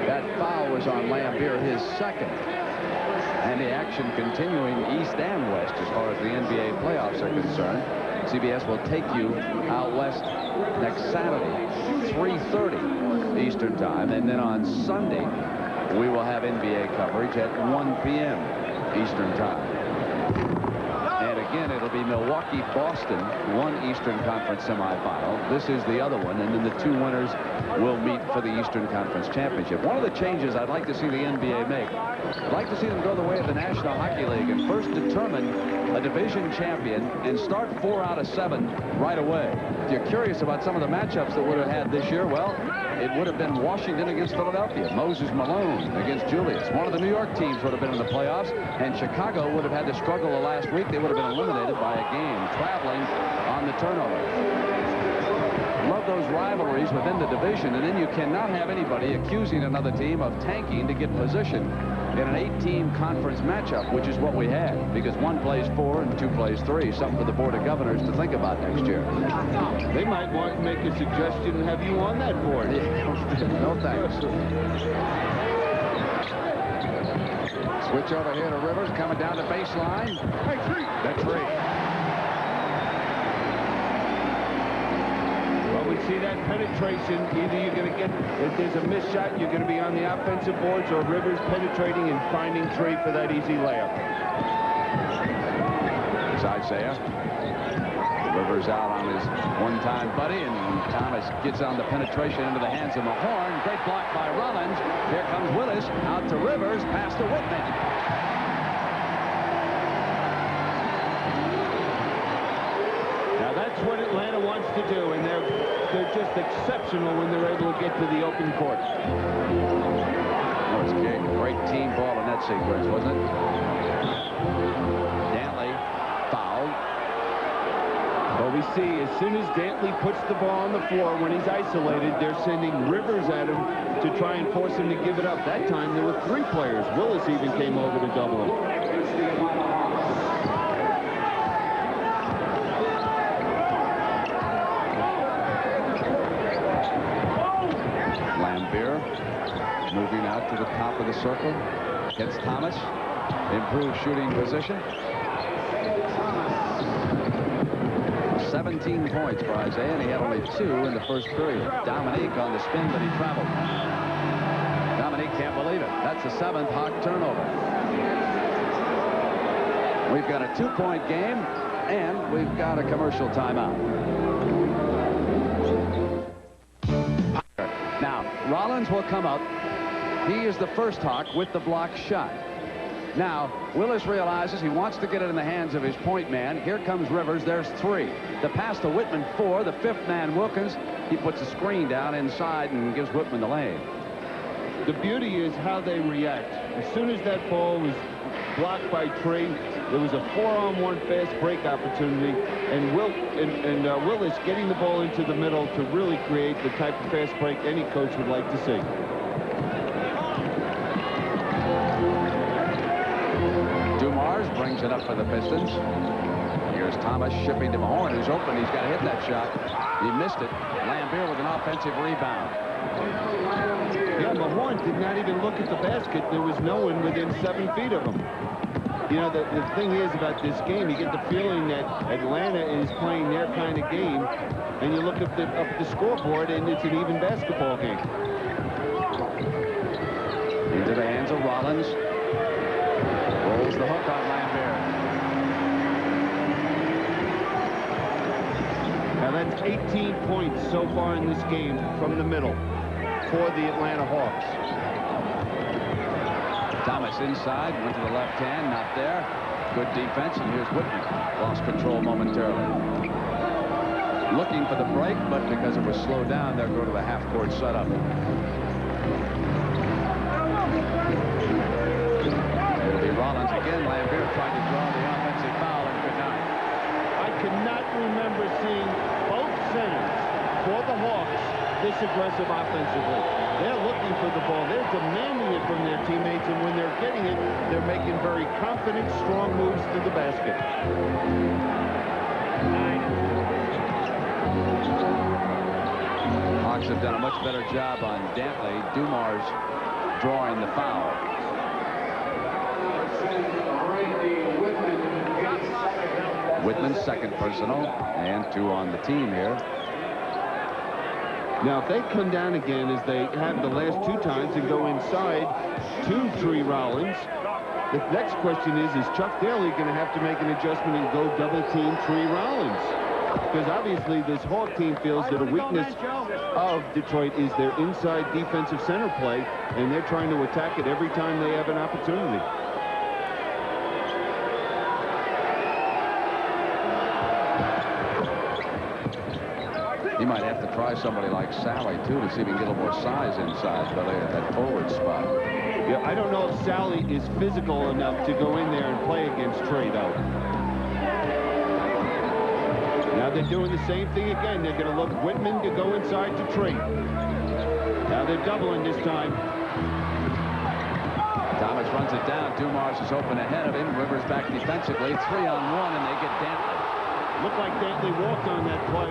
That foul was on Laimbeer, his second. And the action continuing east and west as far as the NBA playoffs are concerned. CBS will take you out west next Saturday, 3:30 Eastern Time. And then on Sunday, we will have NBA coverage at 1 p.m. Eastern Time. And again, it'll be Milwaukee-Boston, one Eastern Conference semifinal. This is the other one, and then the two winners will meet for the Eastern Conference Championship. One of the changes I'd like to see the NBA make, I'd like to see them go the way of the National Hockey League and first determine a division champion and start 4 out of 7 right away. If you're curious about some of the matchups that would have had this year, well, it would have been Washington against Philadelphia, Moses Malone against Julius. One of the New York teams would have been in the playoffs, and Chicago would have had to struggle the last week. They would have been eliminated by a game, traveling on the turnover. Love those rivalries within the division, and then you cannot have anybody accusing another team of tanking to get position in an 8-team conference matchup, which is what we had, because one plays 4 and 2 plays 3. Something for the Board of Governors to think about next year. They might want to make a suggestion and have you on that board. No thanks. Switch over here to Rivers, coming down the baseline. That's 3. Well, we see that penetration. Either you're going to get, if there's a missed shot, you're going to be on the offensive boards, or Rivers penetrating and finding Trey for that easy layup. It's Isiah. Rivers out on his one-time buddy, and Thomas gets on the penetration into the hands of Mahorn. Great block by Rollins. Here comes Willis, out to Rivers, pass to Whitman. Now that's what Atlanta wants to do, and they're just exceptional when they're able to get to the open court. That was a great team ball in that sequence, wasn't it? Daly fouled. Well, we see as soon as Daly puts the ball on the floor, when he's isolated, they're sending Rivers at him to try and force him to give it up. That time there were 3 players. Willis even came over to double him. Laimbeer moving out to the top of the circle. Gets Thomas. Improved shooting position. 17 points for Isiah, and he had only 2 in the first period. Dominique on the spin, but he traveled. Dominique can't believe it. That's the 7th Hawk turnover. We've got a 2-point game, and we've got a commercial timeout. Now, Rollins will come up. He is the first Hawk with the block shot. Now, Willis realizes he wants to get it in the hands of his point man. Here comes Rivers. There's 3. The pass to Whitman, 4. The 5th man, Wilkins. He puts a screen down inside and gives Whitman the lane. The beauty is how they react. As soon as that ball was blocked by Trey, there was a 4-on-1 fast break opportunity, and Willis getting the ball into the middle to really create the type of fast break any coach would like to see. Dumars brings it up for the Pistons. Here's Thomas shipping to Mahorn, who's open. He's got to hit that shot. He missed it. Laimbeer with an offensive rebound. Yeah, Mahorn did not even look at the basket. There was no one within 7 feet of him. You know, the thing is about this game, you get the feeling that Atlanta is playing their kind of game, and you look up the scoreboard, and it's an even basketball game. Into the hands of Rollins. Rolls the hook on Laimbeer. Now that's 18 points so far in this game from the middle for the Atlanta Hawks. Thomas inside, went to the left hand, not there. Good defense, and here's Whitman. Lost control momentarily. Looking for the break, but because it was slowed down, they'll go to the half-court setup. It'll be Rollins again. Laimbeer tried to draw the offensive foul and could not. I cannot remember seeing both centers for the Hawks this aggressive offensively. They're looking for the ball. They're demanding it from their teammates, and when they're getting it, they're making very confident, strong moves to the basket. Hawks have done a much better job on Daly. Dumars drawing the foul. Whitman's second personal, and 2 on the team here. Now, if they come down again as they have the last 2 times and go inside to Tree Rollins, the next question is Chuck Daly going to have to make an adjustment and go double-team Tree Rollins? Because obviously this Hawk team feels that a weakness of Detroit is their inside defensive center play, and they're trying to attack it every time they have an opportunity. He might have to try somebody like Sally, too, to see if he can get a little more size inside, but that forward spot. Yeah, I don't know if Sally is physical enough to go in there and play against Trey, though. Now they're doing the same thing again. They're going to look Whitman to go inside to Trey. Now they're doubling this time. Thomas runs it down. Dumars is open ahead of him. Rivers back defensively. 3-on-1, and they get Dantley. Looked like Dantley walked on that play.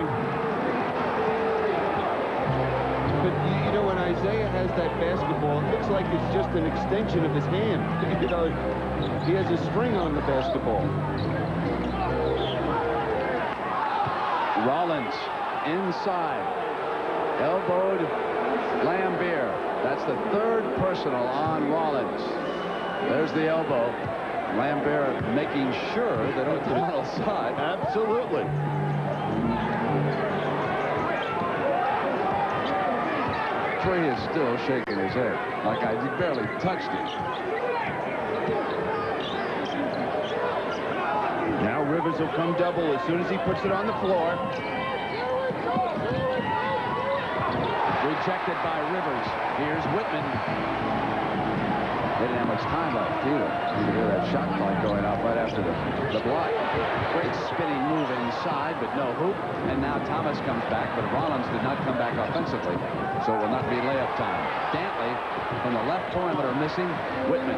But, you know, when Isiah has that basketball, it looks like it's just an extension of his hand. You know, he has a string on the basketball. Rollins inside. Elbowed Laimbeer. That's the 3rd personal on Rollins. There's the elbow. Laimbeer making sure that on the middle side. Absolutely. Trey is still shaking his head like I barely touched it. Now Rivers will come double as soon as he puts it on the floor. Rejected by Rivers. Here's Whitman. They didn't have much time left either. You can hear that shot clock going off right after the block. Great spinning move inside, but no hoop. And now Thomas comes back, but Rollins did not come back offensively, so it will not be layup time. Dantley from the left perimeter missing. Whitman.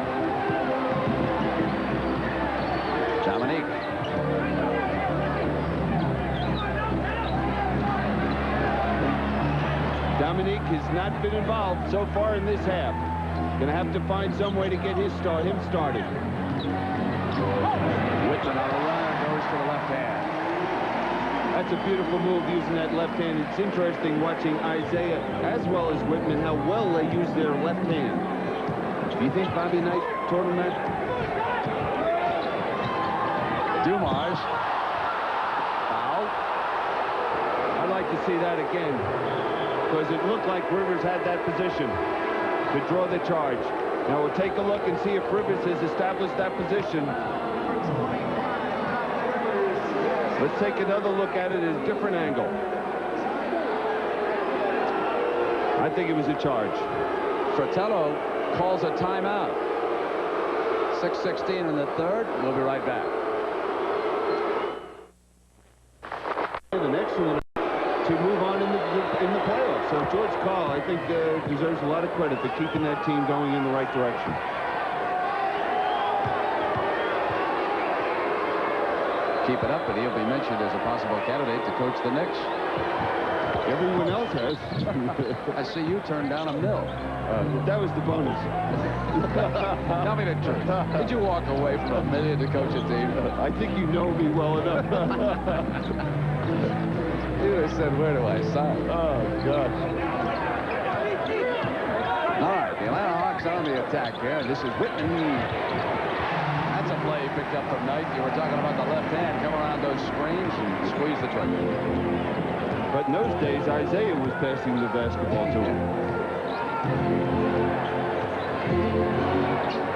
Dominique. Dominique has not been involved so far in this half. Going to have to find some way to get him started. Whitman on a run goes to the left hand. That's a beautiful move using that left hand. It's interesting watching Isiah as well as Whitman how well they use their left hand. Do you think Bobby Knight taught him that? Dumars. Foul. I'd like to see that again because it looked like Rivers had that position to draw the charge. Now we'll take a look and see if Rivers has established that position. Let's take another look at it at a different angle. I think it was a charge. Fratello calls a timeout. 6:16 in the 3rd. We'll be right back. An excellent to move on in the playoffs. So George Karl, I think, deserves a lot of credit for keeping that team going in the right direction. Keep it up, and he'll be mentioned as a possible candidate to coach the Knicks. Everyone else has. I see you turned down $1 million. That was the bonus. Tell me the truth. Did you walk away from $1 million to coach a team? I think you know me well enough. You would have said, where do I sign? Oh, gosh. All right, the Atlanta Hawks on the attack here. This is Whitman. That's a play picked up from Knight. You were talking about the left hand. Come around those screens and squeeze the trigger. But in those days, Isiah was passing the basketball to him.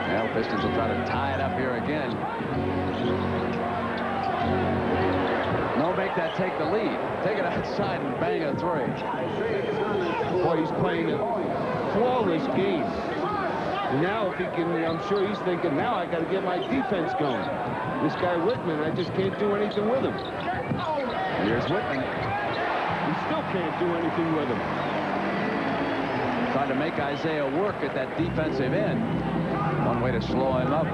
Well, Pistons will try to tie it up here again. No, make that take the lead. Take it outside and bang a 3. Boy, he's playing a flawless game. And now if he can, I'm sure he's thinking, now I got to get my defense going. This guy Whitman, I just can't do anything with him. Here's Whitman. He still can't do anything with him. Trying to make Isiah work at that defensive end. One way to slow him up.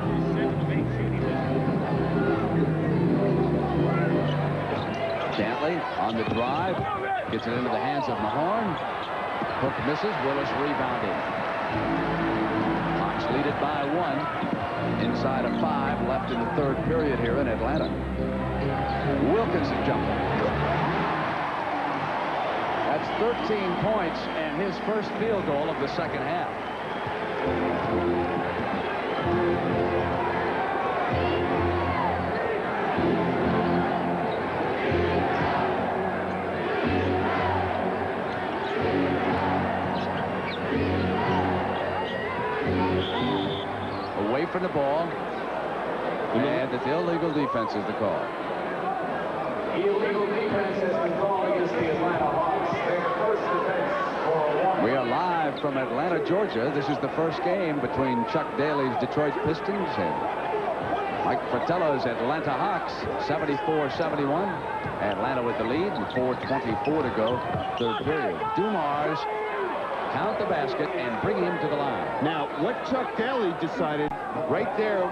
Dantley on the drive. Gets it into the hands of Mahorn. Hook misses. Willis rebounding. Hawks lead it by 1. Inside of 5 left in the 3rd period here in Atlanta. Wilkins is jumping. That's 13 points and his first field goal of the second half. Away from the ball. And it's illegal defense is the call. Illegal defense has been called against the Atlanta Hawks. Their first defense for a 1. We are live from Atlanta, Georgia. This is the first game between Chuck Daly's Detroit Pistons and Mike Fratello's Atlanta Hawks, 74-71. Atlanta with the lead and 4:24 to go, third period. Dumars count the basket and bring him to the line. Now, what Chuck Daly decided right there,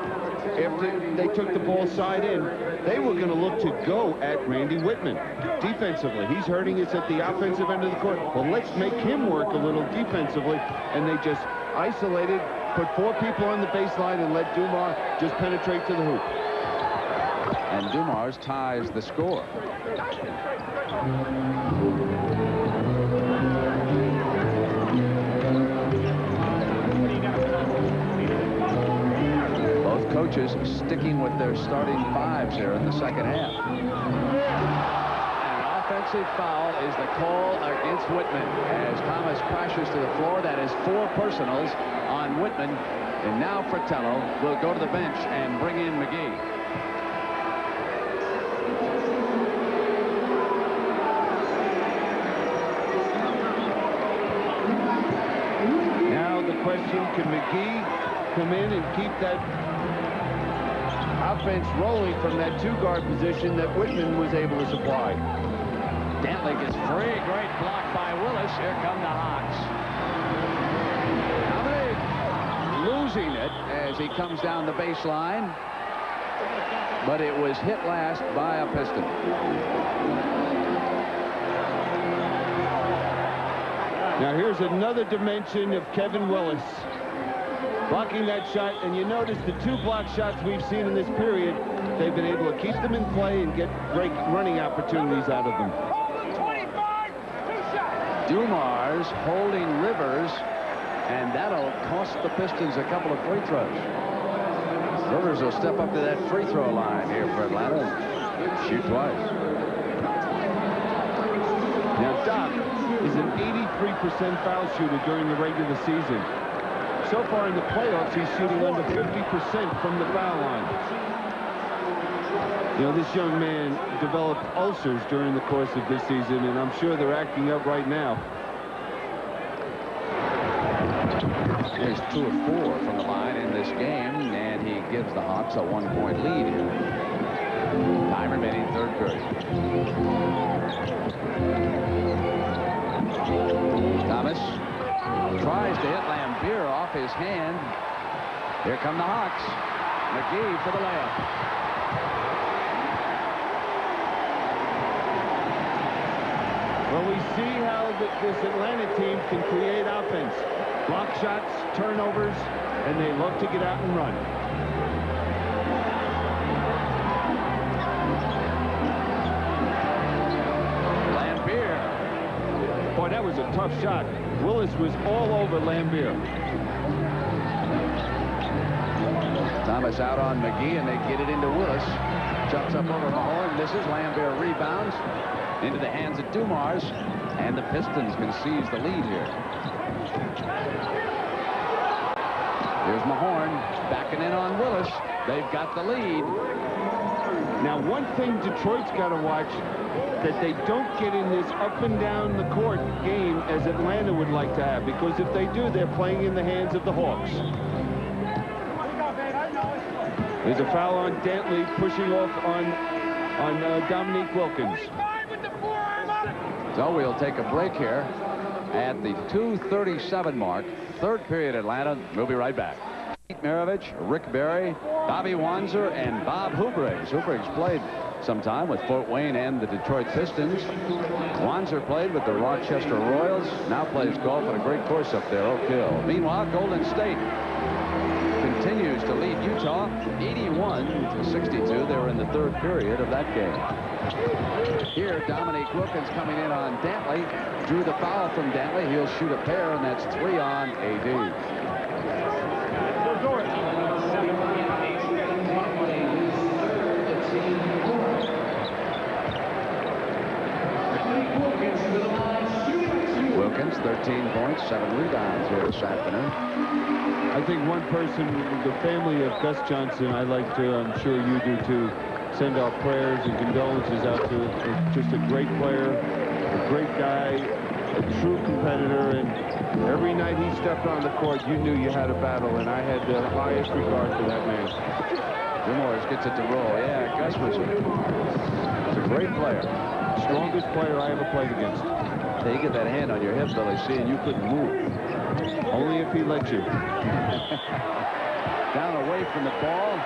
after they took the ball side in, they were going to look to go at Randy Whitman defensively. He's hurting us at the offensive end of the court. Well, let's make him work a little defensively. And they just isolated, put 4 people on the baseline, and let Dumars just penetrate to the hoop. And Dumars ties the score. Coaches sticking with their starting 5s here in the second half. An offensive foul is the call against Whitman as Thomas crashes to the floor. That is 4 personals on Whitman. And now Fratello will go to the bench and bring in McGee. Now the question, can McGee come in and keep that offense rolling from that 2-guard position that Whitman was able to supply? Dantley gets free. Great block by Willis. Here come the Hawks. Dominique losing it as he comes down the baseline. But it was hit last by a Piston. Now here's another dimension of Kevin Willis. Blocking that shot, and you notice the 2 block shots we've seen in this period, they've been able to keep them in play and get great running opportunities out of them. 25, 2 shots. Dumars holding Rivers, and that'll cost the Pistons a couple of free throws. Rivers will step up to that free throw line here for Atlanta and shoot twice. Now Doc is an 83% foul shooter during the regular season. So far in the playoffs, he's shooting under 50% from the foul line. You know, this young man developed ulcers during the course of this season, and I'm sure they're acting up right now. He's 2 of 4 from the line in this game, and he gives the Hawks a 1-point lead here. Time remaining, third period. Thomas tries to hit Laimbeer off his hand. Here come the Hawks. McGee for the layup. Well, we see how this Atlanta team can create offense. Block shots, turnovers, and they love to get out and run. Laimbeer. Boy, that was a tough shot. Willis was all over Laimbeer. Thomas out on McGee, and they get it into Willis. Jumps up over Mahorn. Misses. Laimbeer rebounds into the hands of Dumars, and the Pistons can seize the lead here. Here's Mahorn backing in on Willis. They've got the lead. Now, one thing Detroit's got to watch, that they don't get in this up and down the court game as Atlanta would like to have, because if they do, they're playing in the hands of the Hawks. There's a foul on Dantley, pushing off on Dominique Wilkins. So we'll take a break here at the 2:37 mark. Third period, Atlanta. We'll be right back. Pete Maravich, Rick Barry, Bobby Wanzer, and Bob Hubriggs. Hubriggs played some time with Fort Wayne and the Detroit Pistons. Wanzer played with the Rochester Royals. Now plays golf at a great course up there, Oak Hill. Meanwhile, Golden State continues to lead Utah 81-62. They were in the third period of that game. Here, Dominique Wilkins coming in on Daly. Drew the foul from Daly. He'll shoot a pair, and that's 3 on AD. Wilkins, 13 points, 7 rebounds here this afternoon. I think one person, the family of Gus Johnson, I like to, I'm sure you do too, send our prayers and condolences out to. Just a great player, a great guy, a true competitor, and every night he stepped on the court, you knew you had a battle, and I had the highest regard for that man. Dumars gets it to roll. Yeah, Gus was a great player. Strongest player I ever played against. You get that hand on your hip, Billy, seeing you couldn't move. Only if he let you. Down away from the ball.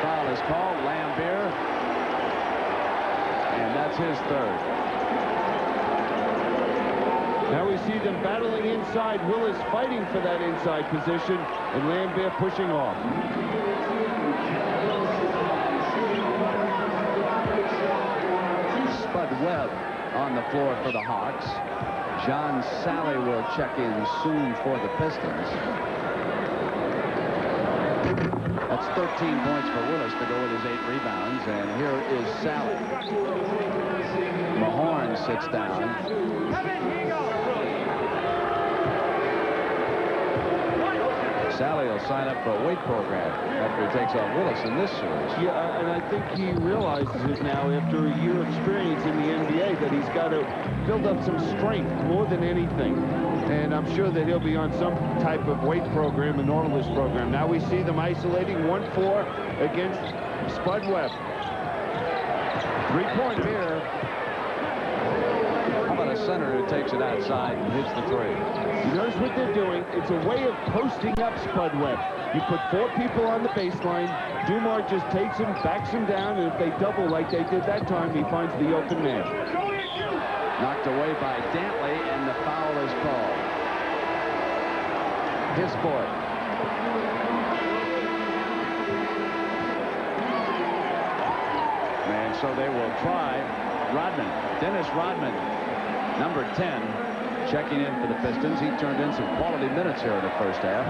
Foul is called. Laimbeer. And that's his third. Now we see them battling inside. Willis fighting for that inside position, and Laimbeer pushing off. Spud Webb on the floor for the Hawks. John Sally will check in soon for the Pistons. That's 13 points for Willis to go with his 8 rebounds. And here is Sally. Mahorn sits down. Sally will sign up for a weight program after he takes on Willis in this series. Yeah, and I think he realizes it now after a year of experience in the NBA that he's got to build up some strength more than anything. And I'm sure that he'll be on some type of weight program, a Nautilus program. Now we see them isolating 1-4 against Spud Webb. 3-point here. How about a center who takes it outside and hits the 3? You notice what they're doing? It's a way of posting up Spud Webb. You put 4 people on the baseline. Dumars just takes him, backs him down, and if they double like they did that time, he finds the open man. Knocked away by Daly, and the foul is called. His fourth. And so they will try Rodman. Dennis Rodman, number 10, checking in for the Pistons. He turned in some quality minutes here in the first half.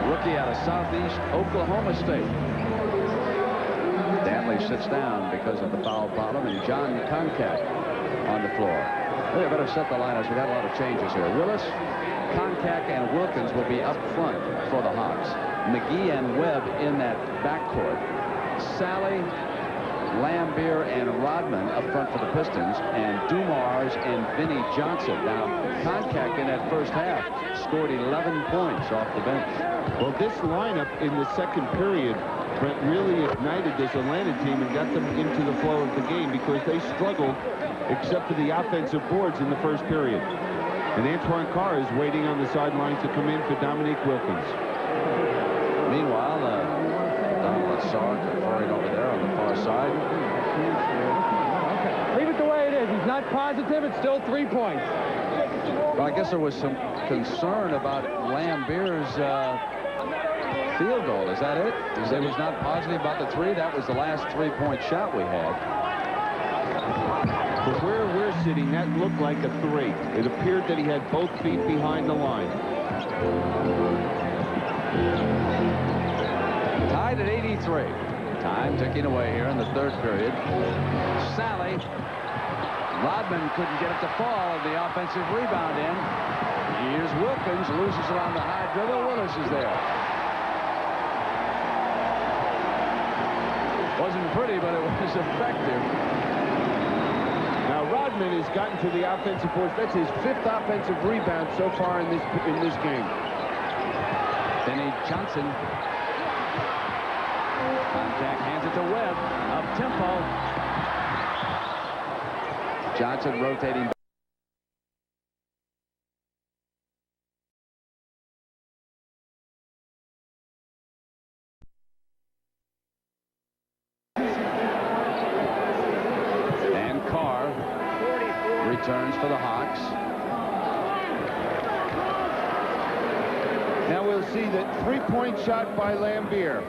Rookie out of Southeast Oklahoma State. Daly sits down because of the foul problem, and John Koncak on the floor. Well, they better set the lineups. We've had a lot of changes here. Willis, Koncak, and Wilkins will be up front for the Hawks. McGee and Webb in that backcourt. Sally, Laimbeer, and Rodman up front for the Pistons, and Dumars and Vinnie Johnson. Now, Koncak in that first half scored 11 points off the bench. Well, this lineup in the second period, Brent, really ignited this Atlanta team and got them into the flow of the game because they struggled except for the offensive boards in the first period. And Antoine Carr is waiting on the sidelines to come in for Dominique Wilkins. Meanwhile, Donald Sark conferring over there on the far side. Leave it the way it is. He's not positive. It's still 3 points. Well, I guess there was some concern about Laimbeer's field goal. Is that it? He said he was not positive about the 3. That was the last 3-point shot we had. But where we're sitting, that looked like a 3. It appeared that he had both feet behind the line. Tied at 83. Time ticking away here in the third period. Sally. Rodman couldn't get it to fall. The offensive rebound in. Here's Wilkins. Loses it on the high dribble. Willis is there. Wasn't pretty, but it was effective. Now Rodman has gotten to the offensive boards. That's his 5th offensive rebound so far in this game. Vinnie Johnson. Koncak hands it to Webb. Up tempo. Johnson rotating. And Carr returns for the Hawks. Now we'll see the three-point shot by Laimbeer.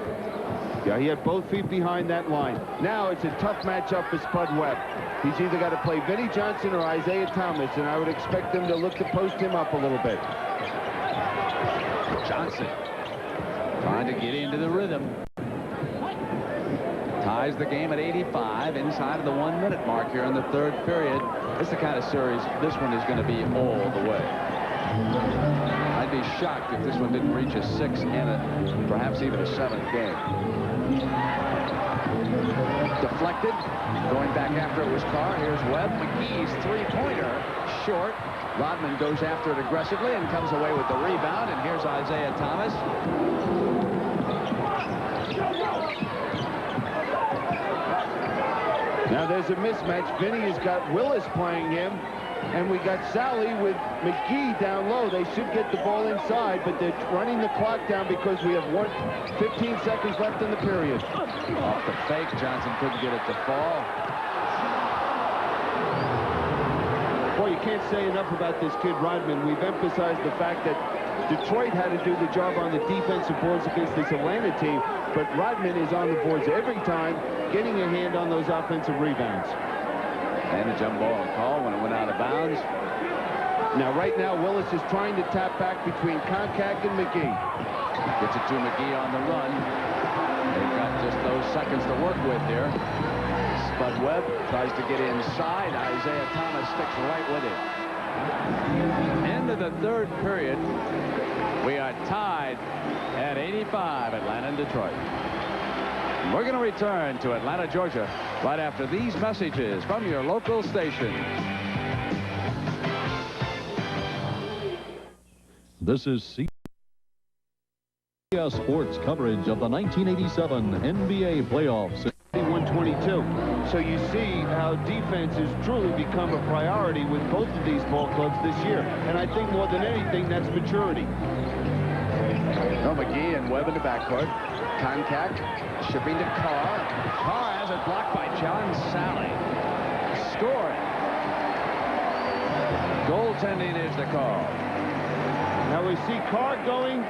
Yeah, he had both feet behind that line. Now it's a tough matchup for Spud Webb. He's either got to play Vinnie Johnson or Isiah Thomas, and I would expect them to look to post him up a little bit. Johnson trying to get into the rhythm. Ties the game at 85 inside of the 1-minute mark here in the third period. It's the kind of series this one is going to be all the way. I'd be shocked if this one didn't reach a 6th and perhaps even a 7th game. Deflected. Going back after it was Carr. Here's Webb. McGee's three-pointer short. Rodman goes after it aggressively and comes away with the rebound. And here's Isiah Thomas. Now there's a mismatch. Vinny has got Willis playing him, and we got Sally with McGee down low. They should get the ball inside, but they're running the clock down because we have 15 seconds left in the period. Off the fake, Johnson couldn't get it to fall. Boy, you can't say enough about this kid Rodman. We've emphasized the fact that Detroit had to do the job on the defensive boards against this Atlanta team, but Rodman is on the boards every time, getting a hand on those offensive rebounds. And a jump ball call when it went out of bounds. Now, right now, Willis is trying to tap back between Koncak and McGee. Gets it to McGee on the run. They've got just those seconds to work with here. Spud Webb tries to get inside. Isiah Thomas sticks right with him. End of the third period. We are tied at 85, Atlanta and Detroit. We're going to return to Atlanta, Georgia, right after these messages from your local station. This is CBS Sports coverage of the 1987 NBA playoffs. 122. So you see how defense has truly become a priority with both of these ball clubs this year. And I think more than anything, that's maturity. No, McGee and Webb in the backcourt. Koncak shipping to Carr. Carr has it blocked by John Sally. Scoring. Goaltending is the call. Now we see Carr going.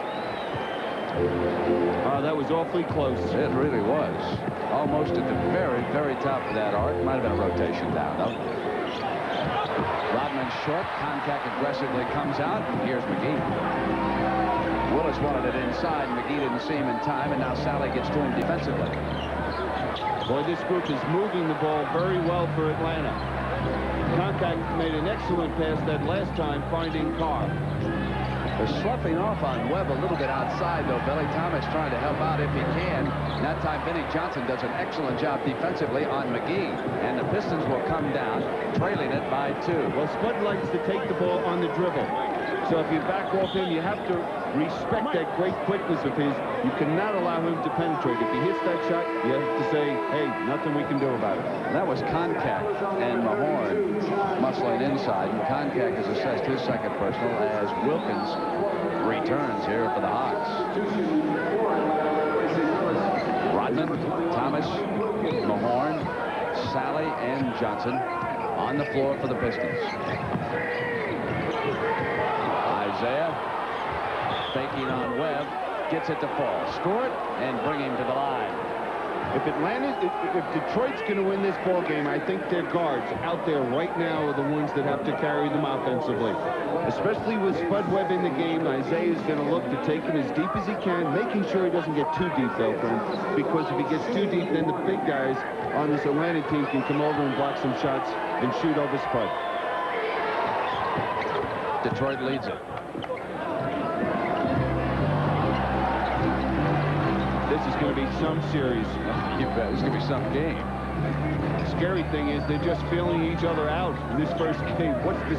Oh, that was awfully close. It really was. Almost at the very, very top of that arc. Might have been a rotation down, though. Rodman short. Koncak aggressively comes out. Here's McGee. Willis wanted it inside. McGee didn't see him in time, and now Sally gets to him defensively. Boy, this group is moving the ball very well for Atlanta. Koncak made an excellent pass that last time, finding Carr. They're sloughing off on Webb a little bit outside, though. Billy Thomas trying to help out if he can. And that time, Vinnie Johnson does an excellent job defensively on McGee. And the Pistons will come down, trailing it by 2. Well, Spud likes to take the ball on the dribble. So if you back off him, you have to respect that great quickness of his. You cannot allow him to penetrate. If he hits that shot, you have to say, hey, nothing we can do about it. That was Koncak and Mahorn muscling inside, and Koncak has assessed his second personal as Wilkins returns here for the Hawks. Rodman, Thomas, Mahorn, Sally, and Johnson on the floor for the Pistons. Isiah faking on Webb, gets it to fall. Score it and bring him to the line. If Detroit's going to win this ball game, I think their guards out there right now are the ones that have to carry them offensively. Especially with Spud Webb in the game, Isiah's going to look to take him as deep as he can, making sure he doesn't get too deep, though, for him. Because if he gets too deep, then the big guys on this Atlanta team can come over and block some shots and shoot over Spud. Detroit leads it. This is going to be some series. You bet. This is going to be some game. The scary thing is they're just feeling each other out in this first game. What's the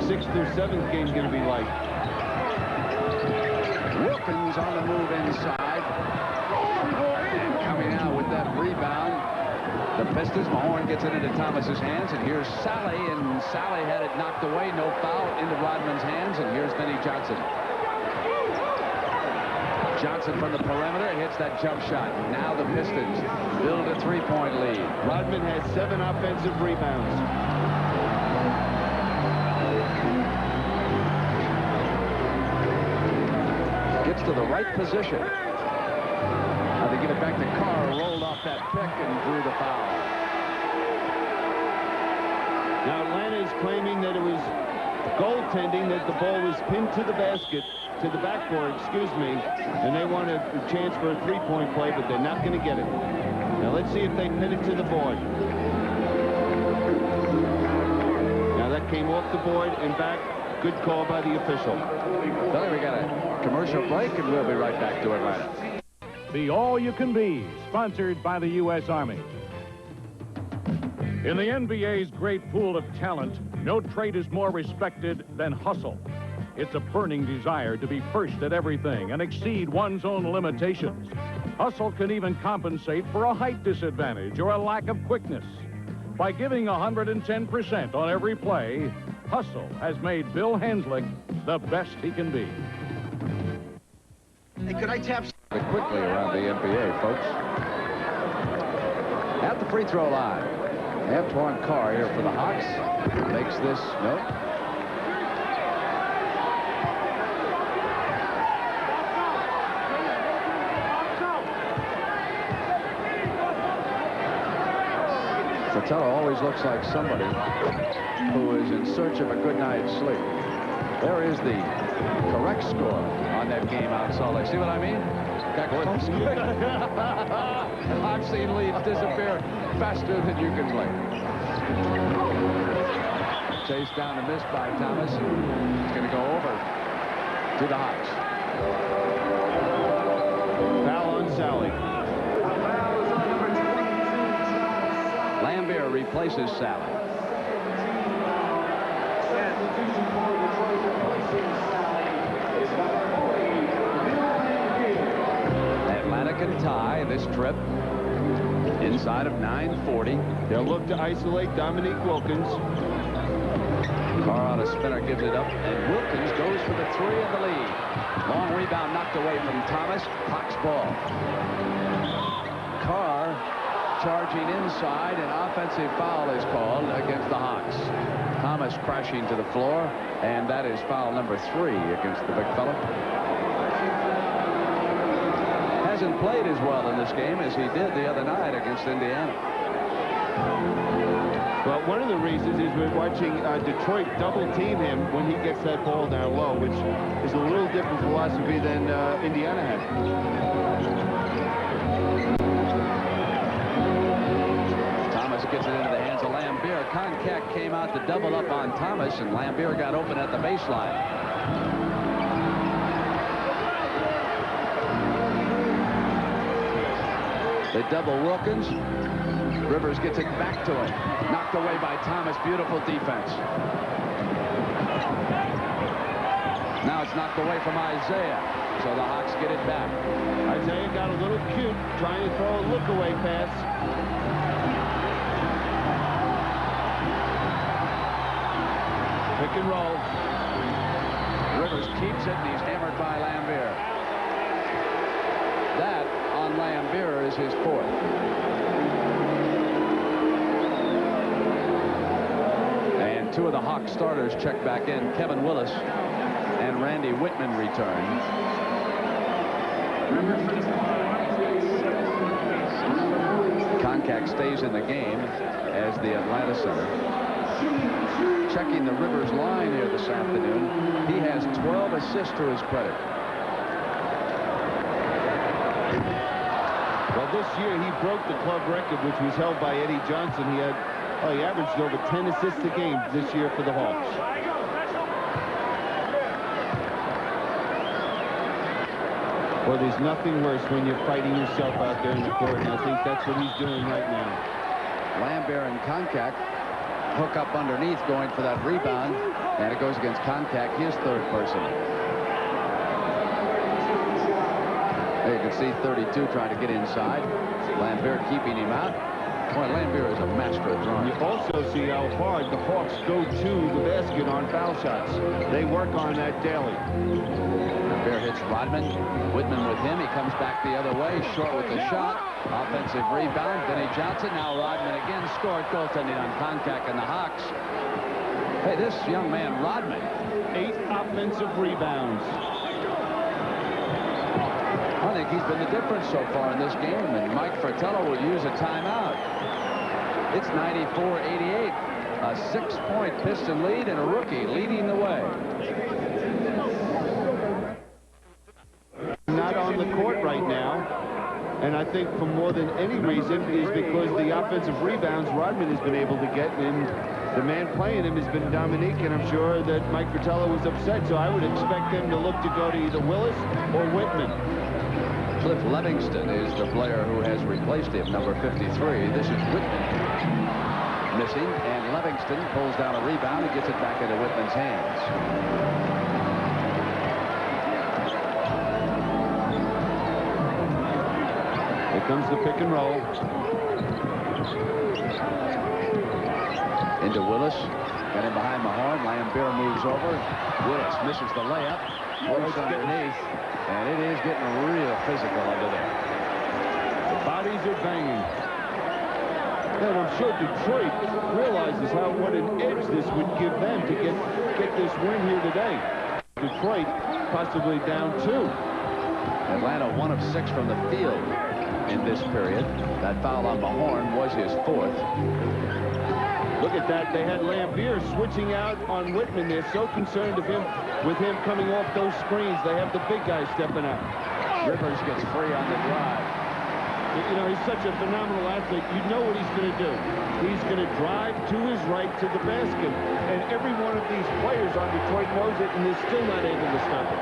sixth or seventh game going to be like? Wilkins on the move inside. And coming out with that rebound. The Pistons, Mahorn gets it into Thomas's hands, and here's Sally, and Sally had it knocked away. No foul into Rodman's hands, and here's Vinnie Johnson. Johnson from the perimeter hits that jump shot. Now the Pistons build a three-point lead. Rodman had 7 offensive rebounds. gets to the right position. Now they give it back to Carr, rolled off that pick and drew the foul. Now Atlanta is claiming that it was goaltending, that the ball was pinned to the basket, to the backboard, excuse me, and they want a chance for a three-point play, but they're not going to get it. Now let's see if they pin it to the board. Now that came off the board and back. Good call by the official. Billy, we got a commercial break, and we'll be right back to Atlanta. The All You Can Be, sponsored by the U.S. Army. In the NBA's great pool of talent, no trait is more respected than hustle. It's a burning desire to be first at everything and exceed one's own limitations. Hustle can even compensate for a height disadvantage or a lack of quickness. By giving 110% on every play, hustle has made Bill Henslick the best he can be. Hey, could I tap quickly around the NBA, folks? At the free throw line, Antoine Carr here for the Hawks. Makes this, nope. Sotelo always looks like somebody who is in search of a good night's sleep. There is the correct score on that game out in Salt Lake. See what I mean? I've seen leads disappear faster than you can blink. Chase down and missed by Thomas. It's going to go over to the Hawks. Foul on Sally. Laimbeer replaces Sally. Atlanta can tie this trip inside of 9:40. They'll look to isolate Dominique Wilkins. Carr on a spinner gives it up, and Wilkins goes for the three in the lead. Long rebound knocked away from Thomas. Hawks ball. Carr charging inside, an offensive foul is called against the Hawks. Thomas crashing to the floor, and that is foul number 3 against the big fella. Hasn't played as well in this game as he did the other night against Indiana. Well, one of the reasons is we're watching Detroit double team him when he gets that ball down low, which is a little different philosophy than Indiana had. Gets it into the hands of Laimbeer. Koncak came out to double up on Thomas, and Laimbeer got open at the baseline. They double Wilkins. Rivers gets it back to him. Knocked away by Thomas. Beautiful defense. Now it's knocked away from Isiah, so the Hawks get it back. Isiah got a little cute trying to throw a look-away pass. Pick and roll. Rivers keeps it, and he's hammered by Laimbeer. That on Laimbeer is his 4th. And 2 of the Hawks starters check back in. Kevin Willis and Randy Whitman return. Koncak stays in the game as the Atlanta center. Checking the Rivers line here this afternoon. He has 12 assists to his credit. Well, this year he broke the club record, which was held by Eddie Johnson. He averaged over 10 assists a game this year for the Hawks. Well, there's nothing worse when you're fighting yourself out there in the court, and I think that's what he's doing right now. Laimbeer and Koncak hook up underneath, going for that rebound, and it goes against Koncak, his 3rd person. There you can see 32 trying to get inside. Laimbeer keeping him out. Boy, Laimbeer is a master of drawing. You also see how hard the Hawks go to the basket on foul shots. They work on that daily. Laimbeer hits Rodman. Whitman with him. He comes back the other way, short with the shot. Offensive rebound. Vinnie Johnson. Now Rodman again scored. Goaltending on Koncak and the Hawks. Hey, this young man, Rodman. 8 offensive rebounds. think he's been the difference so far in this game, and Mike Fratello will use a timeout. It's 94-88, a 6-point Piston lead, and a rookie leading the way. Not on the court right now, and I think for more than any reason is because the offensive rebounds Rodman has been able to get, and the man playing him has been Dominique, and I'm sure that Mike Fratello was upset, so I would expect them to look to go to either Willis or Whitman. Cliff Livingston is the player who has replaced him, number 53. This is Whitman missing, and Livingston pulls down a rebound and gets it back into Whitman's hands. Here comes the pick and roll. Into Willis. Got him behind Mahorn. Laimbeer moves over. Willis misses the layup. Willis underneath. And it is getting real physical under there. The bodies are banging. And I'm sure Detroit realizes what an edge this would give them to get this win here today. Detroit possibly down 2. Atlanta 1 of 6 from the field in this period. That foul on Mahorn was his 4th. Look at that. They had Laimbeer switching out on Whitman. They're so concerned with him coming off those screens. They have the big guy stepping out. Rivers gets free on the drive. You know, he's such a phenomenal athlete. You know what he's going to do. He's going to drive to his right to the basket. And every one of these players on Detroit knows it, and they're still not able to stop it.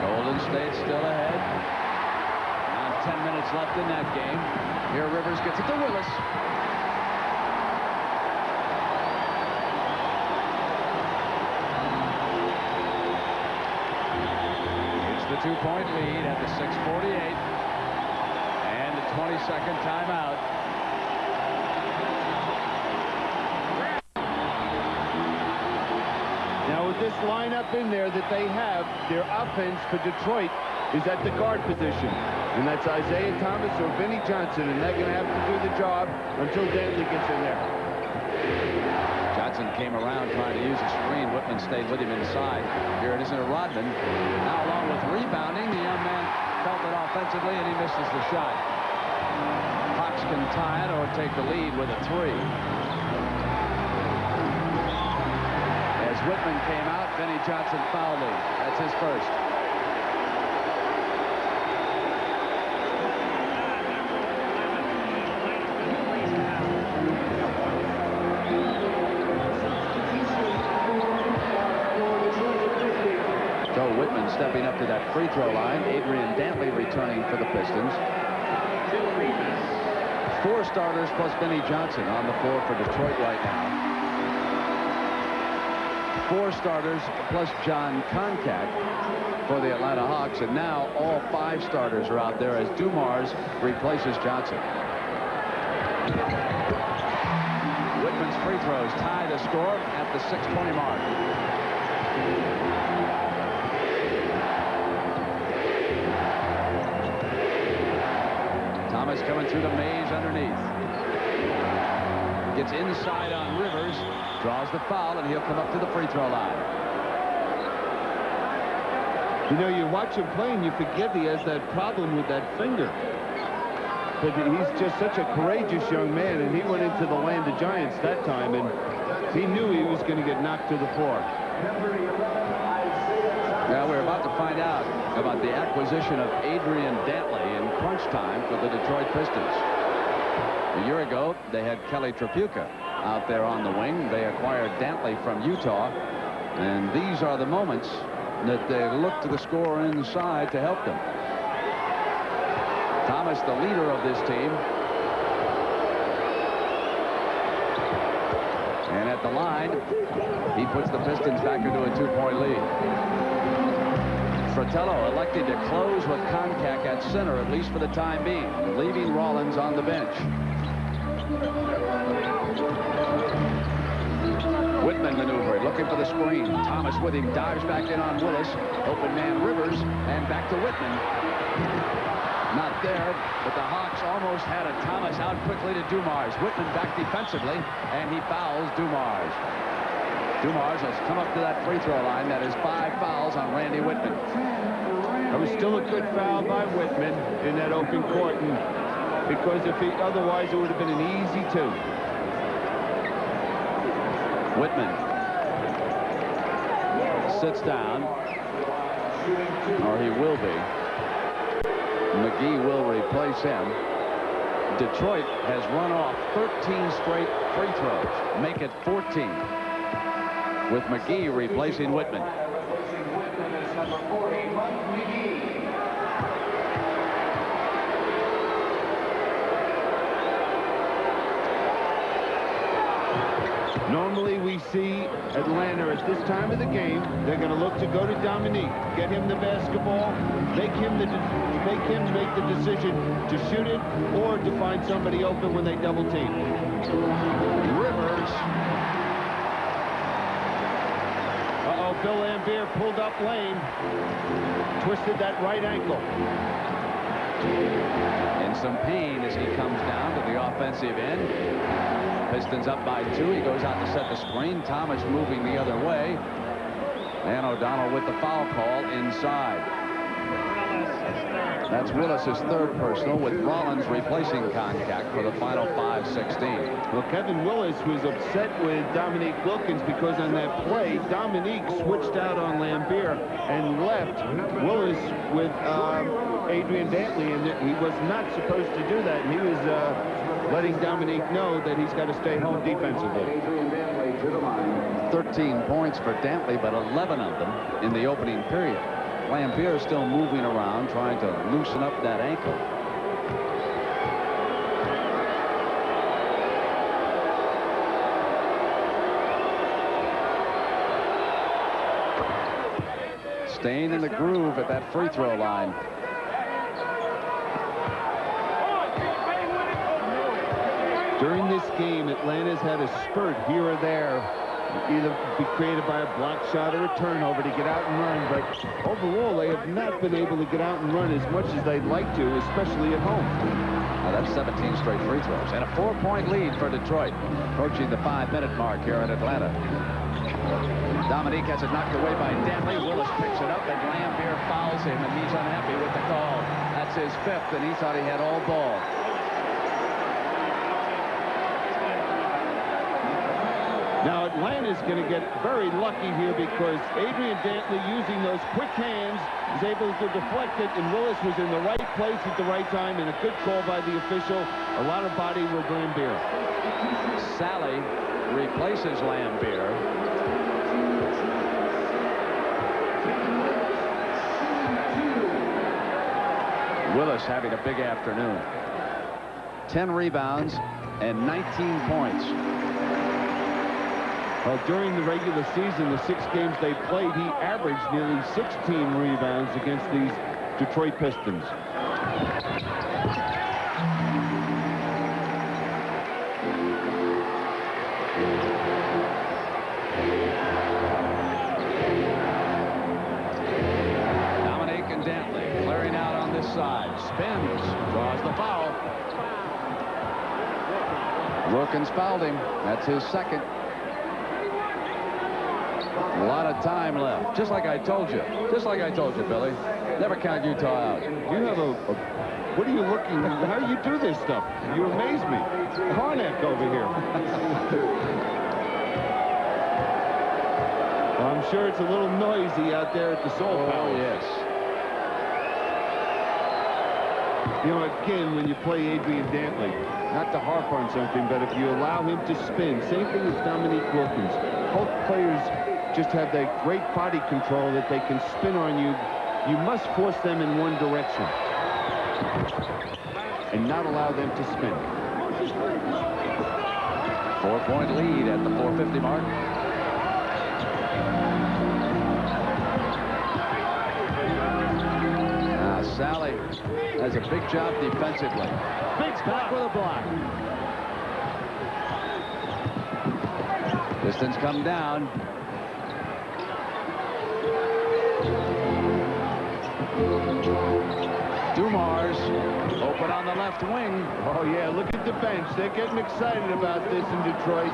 Golden State still ahead. Now 10 minutes left in that game. Here Rivers gets it to Willis. It's the 2-point lead at the 6:48. And the 22nd timeout. Now with this lineup in there that they have, their offense for Detroit is at the guard position. And that's Isiah Thomas or Vinnie Johnson, and they're going to have to do the job until Daly gets in there. Johnson came around trying to use a screen. Whitman stayed with him inside. Here it is into Rodman. Now along with rebounding, the young man felt it offensively, and he misses the shot. Hawks can tie it or take the lead with a 3. As Whitman came out, Vinnie Johnson fouled him. That's his first. Whitman stepping up to that free throw line. Adrian Dantley returning for the Pistons. 4 starters plus Vinnie Johnson on the floor for Detroit right now. 4 starters plus John Koncak for the Atlanta Hawks, and now all 5 starters are out there as Dumars replaces Johnson. Whitman's free throws tie the score at the 6:20 mark. Thomas coming through the maze underneath. Gets inside on Rivers, draws the foul, and he'll come up to the free throw line. You know, you watch him playing, you forget he has that problem with that finger. But he's just such a courageous young man, and he went into the land of giants that time, and he knew he was going to get knocked to the floor. Now we're about to find out about the acquisition of Adrian Dantley in crunch time for the Detroit Pistons. A year ago, they had Kelly Tripucka out there on the wing. They acquired Dantley from Utah, and these are the moments that they look to the scorer inside to help them. Thomas, the leader of this team. And at the line, he puts the Pistons back into a 2-point lead. Fratello elected to close with Koncak at center, at least for the time being, leaving Rollins on the bench. Whitman maneuvering, looking for the screen. Thomas with him, dives back in on Willis. Open man Rivers, and back to Whitman. Not there, but the Hawks almost had a Thomas out quickly to Dumars. Whitman back defensively, and he fouls Dumars. Dumars has come up to that free throw line. That is 5 fouls on Randy Whitman. That was still a good foul by Whitman in that open court, and because otherwise it would have been an easy 2. Whitman sits down, or he will be. McGee will replace him. Detroit has run off 13 straight free throws, make it 14, with McGee replacing Whitman. Normally we see Atlanta at this time of the game, they're going to look to go to Dominique, get him the basketball, make him make the decision to shoot it or to find somebody open when they double team. Rivers. Bill Laimbeer pulled up lane, twisted that right ankle. In some pain as he comes down to the offensive end. Pistons up by 2. He goes out to set the screen. Thomas moving the other way. And O'Donnell with the foul call inside. That's Willis's 3rd personal, with Rollins replacing contact for the final 5:16. Well, Kevin Willis was upset with Dominique Wilkins because on that play, Dominique switched out on Laimbeer and left Willis with Adrian Dantley, and he was not supposed to do that. And he was letting Dominique know that he's got to stay home defensively. 13 points for Dantley, but 11 of them in the opening period. Laimbeer is still moving around, trying to loosen up that ankle. Staying in the groove at that free throw line. During this game, Atlanta's had a spurt here or there, either be created by a block shot or a turnover to get out and run, but overall they have not been able to get out and run as much as they'd like to, especially at home. Now that's 17 straight free throws and a 4-point lead for Detroit, approaching the 5-minute mark here in Atlanta. Dominique has it knocked away by Dantley. Willis picks it up, and Laimbeer fouls him, and he's unhappy with the call. That's his 5th, and he thought he had all ball. Now Atlanta's going to get very lucky here because Adrian Dantley, using those quick hands, is able to deflect it, and Willis was in the right place at the right time, and a good call by the official. A lot of body with Laimbeer. Sally replaces Laimbeer. Willis having a big afternoon. 10 rebounds and 19 points. Well, during the regular season, the 6 games they played, he averaged nearly 16 rebounds against these Detroit Pistons. Dominique and Dantley clearing out on this side. Spins, draws the foul. Wilkins fouled him. That's his 2nd. A lot of time left. Just like I told you. Just like I told you, Billy. Never count Utah out. You have what are you looking at? How do you do this stuff? You amaze me. Harnack over here. Well, I'm sure it's a little noisy out there at the Soul Palace. Oh, yes. You know, again, when you play Adrian Dantley, not to harp on something, but if you allow him to spin, same thing as Dominique Wilkins. Both players just have that great body control that they can spin on you. You must force them in one direction and not allow them to spin. 4-point lead at the 4:50 mark. Now Sally has a big job defensively. Big back with a block. Pistons come down. Dumars open on the left wing. Oh, yeah, look at the bench. They're getting excited about this in Detroit.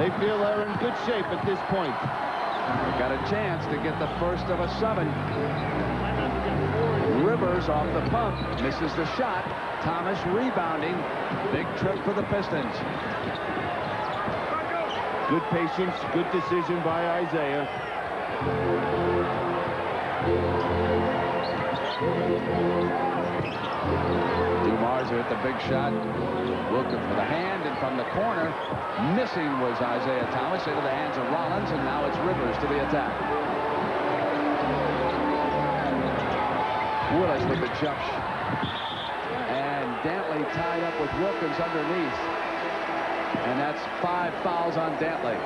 They feel they're in good shape at this point. Got a chance to get the first of a 7. Rivers off the pump, misses the shot. Thomas rebounding. Big trip for the Pistons. Good patience, good decision by Isiah. Dumars hit the big shot. Wilkins with a hand, and from the corner, missing was Isiah Thomas into the hands of Rollins, and now it's Rivers to the attack. Willis with the jump. And Daly tied up with Wilkins underneath. And that's 5 fouls on Daly.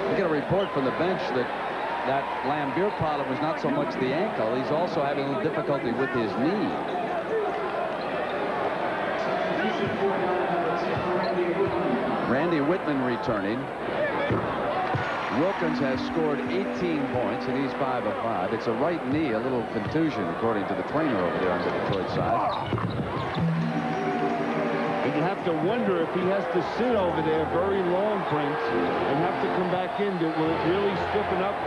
We get a report from the bench that Laimbeer problem was not so much the ankle. He's also having a little difficulty with his knee. Randy Whitman returning. Wilkins has scored 18 points, and he's 5 of 5. It's a right knee, a little contusion, according to the trainer over there on the Detroit side. And you have to wonder if he has to sit over there very long, Prince, and have to come back in. Will it really stiffen up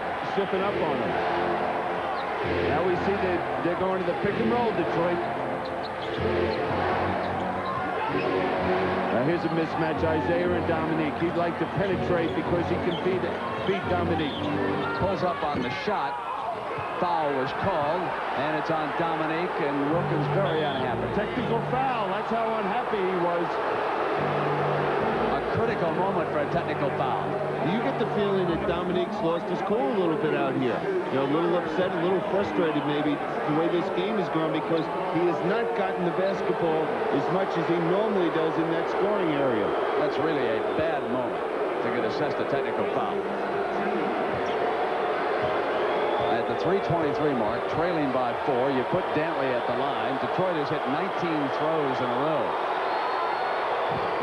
on him? Now we see that they're going to the pick and roll, Detroit. Now here's a mismatch, Isiah and Dominique. He'd like to penetrate because he can beat Dominique. Pulls up on the shot. Foul was called, and it's on Dominique, and Wilkins very unhappy. Technical foul. That's how unhappy he was. A critical moment for a technical foul. You get the feeling that Dominique's lost his cool a little bit out here. You know, a little upset, a little frustrated maybe the way this game is going, because he has not gotten the basketball as much as he normally does in that scoring area. That's really a bad moment to get assessed a technical foul. At the 3:23 mark, trailing by 4, you put Daly at the line. Detroit has hit 19 throws in a row.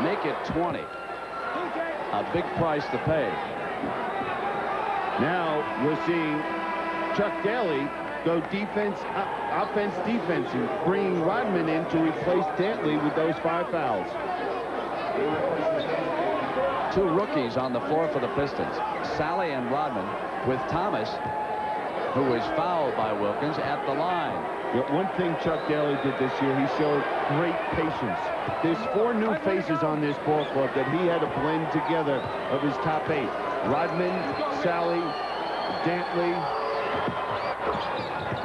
Make it 20. A big price to pay. Now we're seeing Chuck Daly go offense, defense, and bringing Rodman in to replace Daly with those 5 fouls. 2 rookies on the floor for the Pistons. Sally and Rodman, with Thomas, who was fouled by Wilkins, at the line. One thing Chuck Daly did this year, he showed great patience. There's 4 new faces on this ball club that he had to blend together of his top 8. Rodman, Sally, Daly.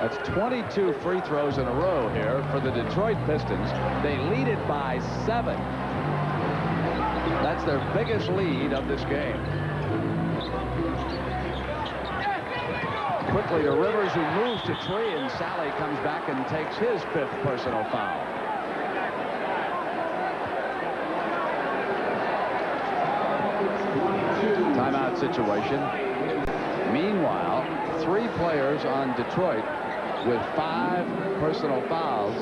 That's 22 free throws in a row here for the Detroit Pistons. They lead it by 7. That's their biggest lead of this game. Quickly to Rivers, who moves to 3, and Sally comes back and takes his 5th personal foul. Timeout situation. Meanwhile, 3 players on Detroit with 5 personal fouls.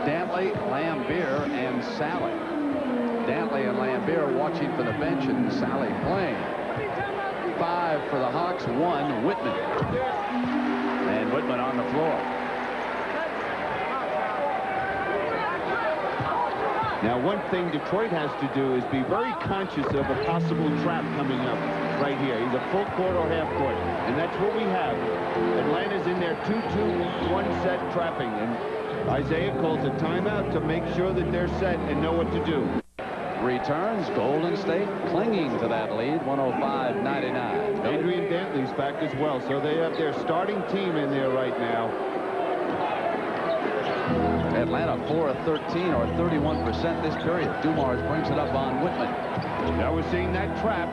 Daly, Laimbeer, and Sally. Daly and Laimbeer watching for the bench, and Sally playing. 5 for the Hawks, 1 Whitman. And Whitman on the floor. Now, one thing Detroit has to do is be very conscious of a possible trap coming up right here. Either full court or half court. And that's what we have. Atlanta's in their 2-2-1 set trapping. And Isiah calls a timeout to make sure that they're set and know what to do. Returns, Golden State clinging to that lead, 105-99. Adrian Dantley's back as well, so they have their starting team in there right now. Atlanta 4 of 13, or 31% this period. Dumars brings it up on Whitman. Now we're seeing that trap.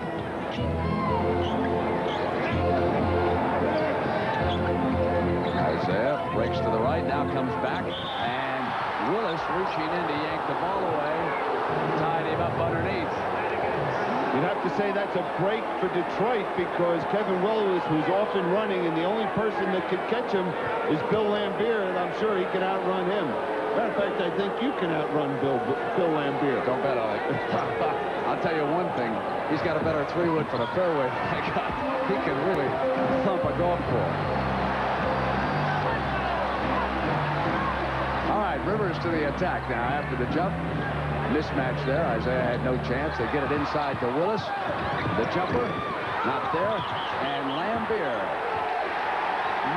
Isiah breaks to the right, now comes back, and Willis reaching in to yank the ball away. Tied him up underneath. You'd have to say that's a break for Detroit, because Kevin Willis, who's off and running, and the only person that could catch him is Bill Laimbeer, and I'm sure he can outrun him. Matter of fact, I think you can outrun Bill Laimbeer. Don't bet on it. I'll tell you one thing. He's got a better 3-wood for the fairway. He can really thump a golf ball. All right, Rivers to the attack now after the jump. Mismatch there. Isiah had no chance. They get it inside to Willis. The jumper, not there. And Laimbeer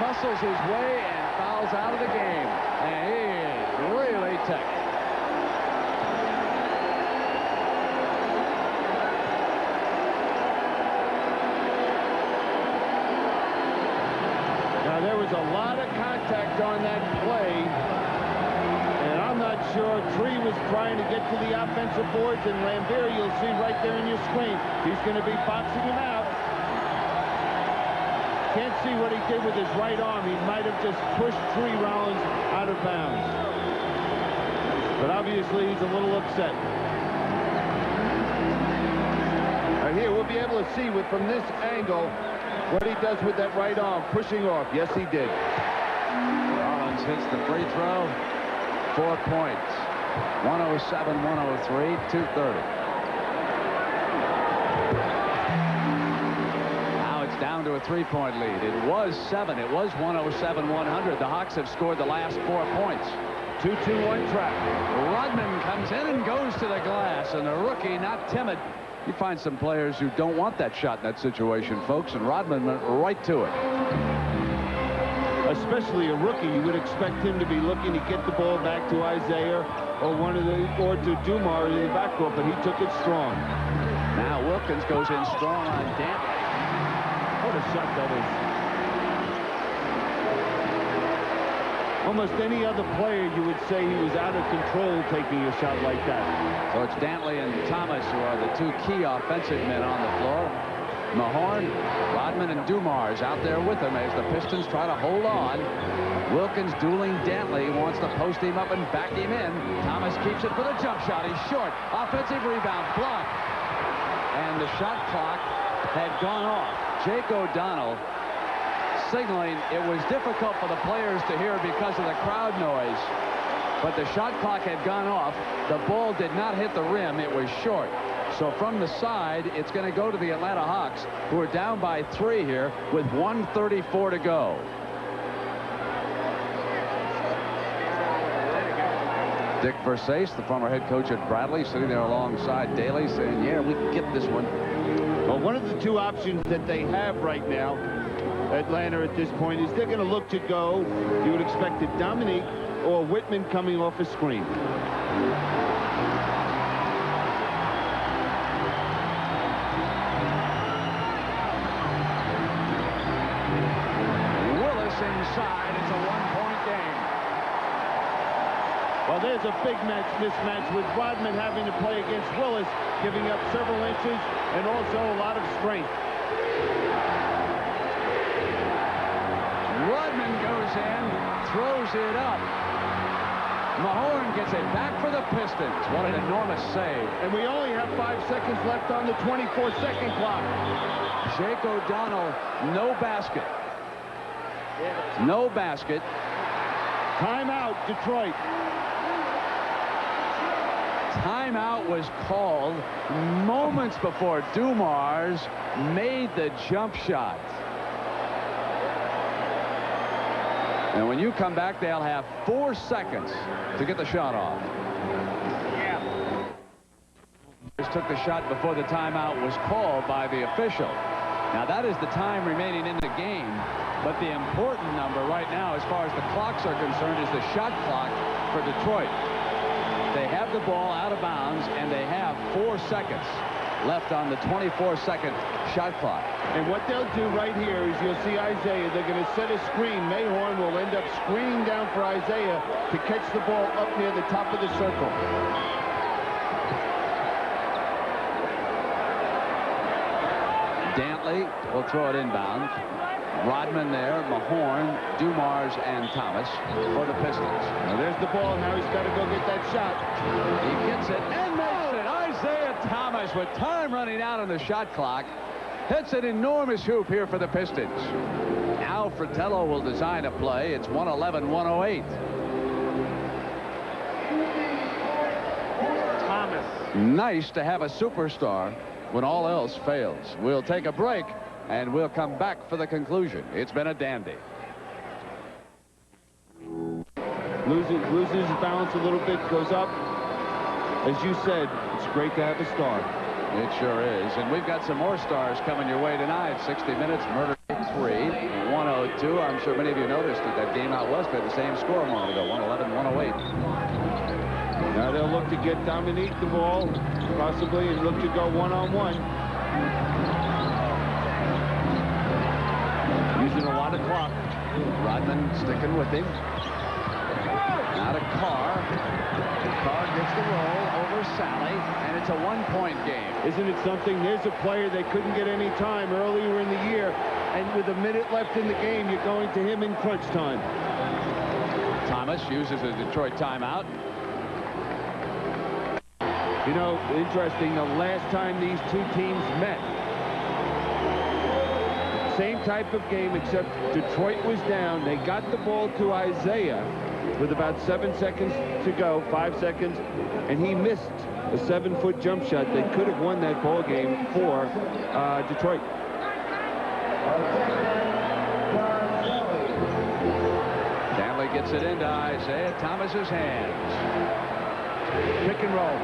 muscles his way and fouls out of the game. And he is really ticked. Now, there was a lot of contact on that play. And I'm not sure Tree was trying to get to the offensive boards, and Laimbeer, you'll see right there in your screen, he's going to be boxing him out. Can't see what he did with his right arm. He might have just pushed Tree Rollins out of bounds. But obviously, he's a little upset. Right here, we'll be able to see from this angle what he does with that right arm, pushing off. Yes, he did. Rollins hits the free throw. 4 points. 107-103, 2:30. Now it's down to a 3-point lead. It was 7. It was 107-100. The Hawks have scored the last 4 points. 2-2-1 trap. Rodman comes in and goes to the glass, and the rookie, not timid. You find some players who don't want that shot in that situation, folks, and Rodman went right to it. Especially a rookie, you would expect him to be looking to get the ball back to Isiah or to Dumars in the backcourt, but he took it strong. Now Wilkins goes in strong on Dantley. What a shot that is. Almost any other player, you would say he was out of control taking a shot like that. So it's Dantley and Thomas who are the two key offensive men on the floor. Mahorn, Rodman, and Dumars out there with him as the Pistons try to hold on. Wilkins dueling Dantley, wants to post him up and back him in. Thomas keeps it for the jump shot. He's short. Offensive rebound, blocked. And the shot clock had gone off. Jake O'Donnell signaling it was difficult for the players to hear because of the crowd noise. But the shot clock had gone off. The ball did not hit the rim. It was short. So from the side, it's going to go to the Atlanta Hawks, who are down by 3 here with 1:34 to go. Dick Versace, the former head coach at Bradley, sitting there alongside Daly, saying, yeah, we can get this one. Well, one of the two options that they have right now, Atlanta at this point, is they're going to look to go, you would expect it, Dominique or Whitman coming off a screen. Inside, it's a 1-point game. Well, there's a big mismatch with Rodman having to play against Willis, giving up several inches and also a lot of strength. Rodman goes in, throws it up. Mahorn gets it back for the Pistons. What an enormous save. And we only have 5 seconds left on the 24-second clock. Jake O'Donnell, no basket. No basket. Timeout, Detroit. Timeout was called moments before Dumars made the jump shot. And when you come back, they'll have 4 seconds to get the shot off. Just took the shot before the timeout was called by the official. Now that is the time remaining in the game. But the important number right now, as far as the clocks are concerned, is the shot clock for Detroit. They have the ball out of bounds, and they have 4 seconds left on the 24-second shot clock. And what they'll do right here is you'll see Isiah. They're going to set a screen. Mahorn will end up screening down for Isiah to catch the ball up near the top of the circle. Dantley will throw it inbound. Rodman there, Mahorn, Dumars, and Thomas for the Pistons. Now there's the ball. Now he's got to go get that shot. He gets it and makes it. Isiah Thomas, with time running out on the shot clock, hits an enormous hoop here for the Pistons. Now Fratello will design a play. It's 111-108. Thomas. Nice to have a superstar when all else fails. We'll take a break, and we'll come back for the conclusion. It's been a dandy. loses his balance a little bit, goes up. As you said, it's great to have a star. It sure is. And we've got some more stars coming your way tonight. 60 minutes, Murder 3, 102. I'm sure many of you noticed that game out west had the same score a moment ago, 111, 108. Now they'll look to get Dominique the ball, possibly, and look to go one-on-one. Using a lot of clock. Rodman sticking with him. Now to Carr. Carr gets the roll over Sally, and it's a one-point game. Isn't it something? Here's a player they couldn't get any time earlier in the year, and with a minute left in the game, you're going to him in crunch time. Thomas uses a Detroit timeout. You know, interesting, the last time these two teams met, same type of game, except Detroit was down. They got the ball to Isiah with about 7 seconds to go, 5 seconds, and he missed a 7-foot jump shot that could have won that ball game for Detroit. Daly gets it into Isiah Thomas's hands. Pick and roll.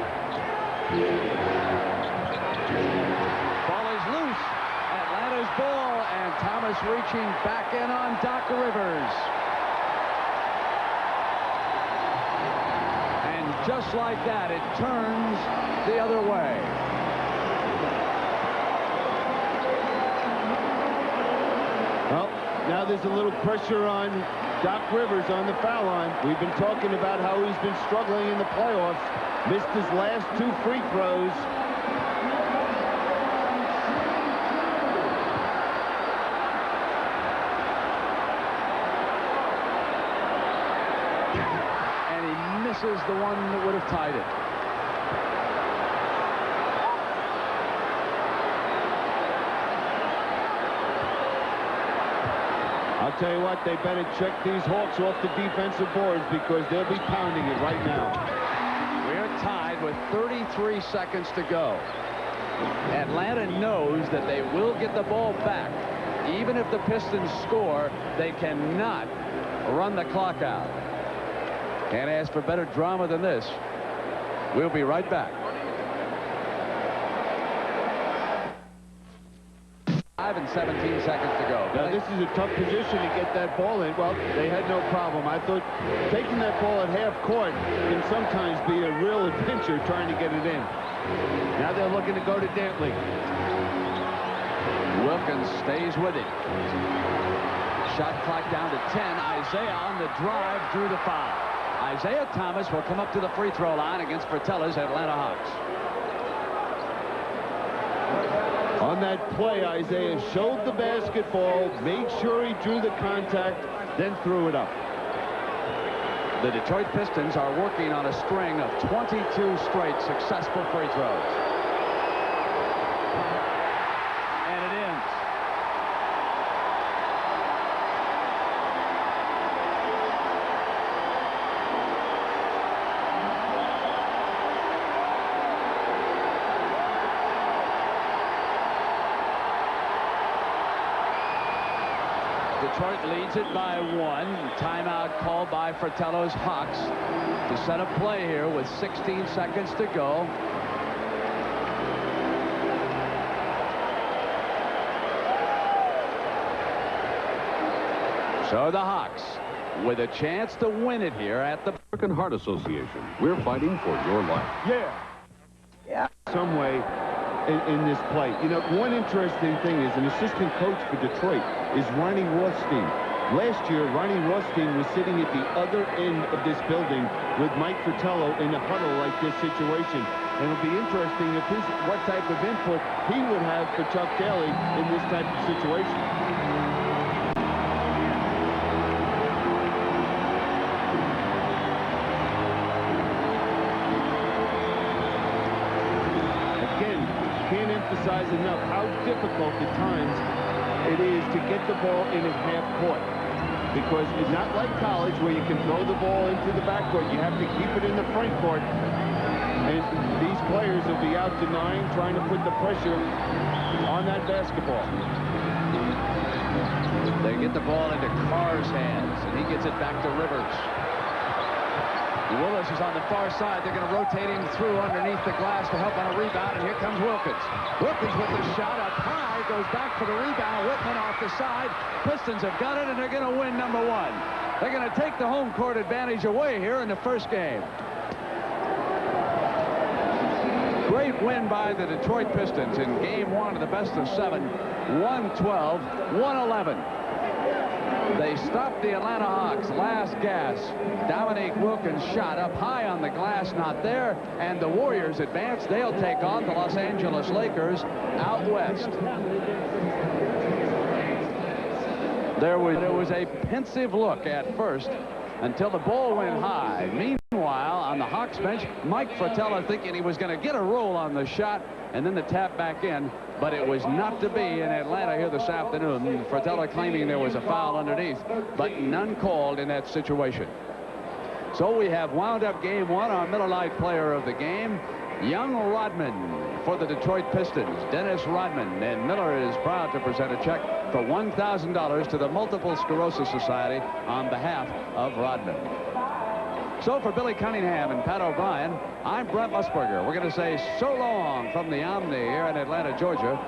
Ball is loose. Atlanta's ball, and Thomas reaching back in on Doc Rivers. And just like that, it turns the other way. Well, now there's a little pressure on Doc Rivers on the foul line. We've been talking about how he's been struggling in the playoffs. Missed his last 2 free throws. And he misses the one that would have tied it. I'll tell you what, they better check these Hawks off the defensive boards because they'll be pounding it right now. We're tied with 33 seconds to go. Atlanta knows that they will get the ball back. Even if the Pistons score, they cannot run the clock out. Can't ask for better drama than this. We'll be right back. 5 and 17 seconds to go. Now, this is a tough position to get that ball in. Well, they had no problem. I thought taking that ball at half court can sometimes be a real adventure trying to get it in. Now they're looking to go to Daly. Wilkins stays with it. Shot clock down to 10. Isiah on the drive, drew the foul. Isiah Thomas will come up to the free throw line against Fratello's Atlanta Hawks. On that play, Isiah showed the basketball, made sure he drew the contact, then threw it up. The Detroit Pistons are working on a string of 22 straight successful free throws. And it ends. Detroit leads it by 1. Timeout called by Fratello's Hawks to set a play here with 16 seconds to go. So the Hawks with a chance to win it here at the American Heart Association. We're fighting for your life. Yeah. Some way in this play. You know, one interesting thing is an assistant coach for Detroit is Ronnie Rothstein. Last year, Ronnie Rothstein was sitting at the other end of this building with Mike Fratello in a huddle like this situation. And it'll be interesting if what type of input he would have for Chuck Daly in this type of situation. Can't emphasize enough how difficult at times it is to get the ball in at half court. Because it's not like college where you can throw the ball into the backcourt. You have to keep it in the front court. And these players will be out denying, trying to put the pressure on that basketball. They get the ball into Carr's hands, and he gets it back to Rivers. Willis is on the far side. They're going to rotate him through underneath the glass to help on a rebound, and here comes Wilkins. Wilkins with the shot up high, goes back for the rebound. Whitman off the side. Pistons have got it, and they're going to win number one. They're going to take the home court advantage away here in the first game. Great win by the Detroit Pistons in game one of the best of 7, 112, 111. They stopped the Atlanta Hawks' last gas. Dominique Wilkins shot up high on the glass, not there, and the Warriors advance. They'll take on the Los Angeles Lakers out west. There was a pensive look at first until the ball went high. Meanwhile, on the Hawks bench, Mike Fratello thinking he was going to get a roll on the shot, and then the tap back in, but it was not to be in Atlanta here this afternoon. Fratello claiming there was a foul underneath, but none called in that situation. So we have wound up game one. Our Miller Lite player of the game, young Rodman for the Detroit Pistons, Dennis Rodman, and Miller is proud to present a check for $1,000 to the Multiple Sclerosis Society on behalf of Rodman. So for Billy Cunningham and Pat O'Brien, I'm Brent Musburger. We're going to say so long from the Omni here in Atlanta, Georgia.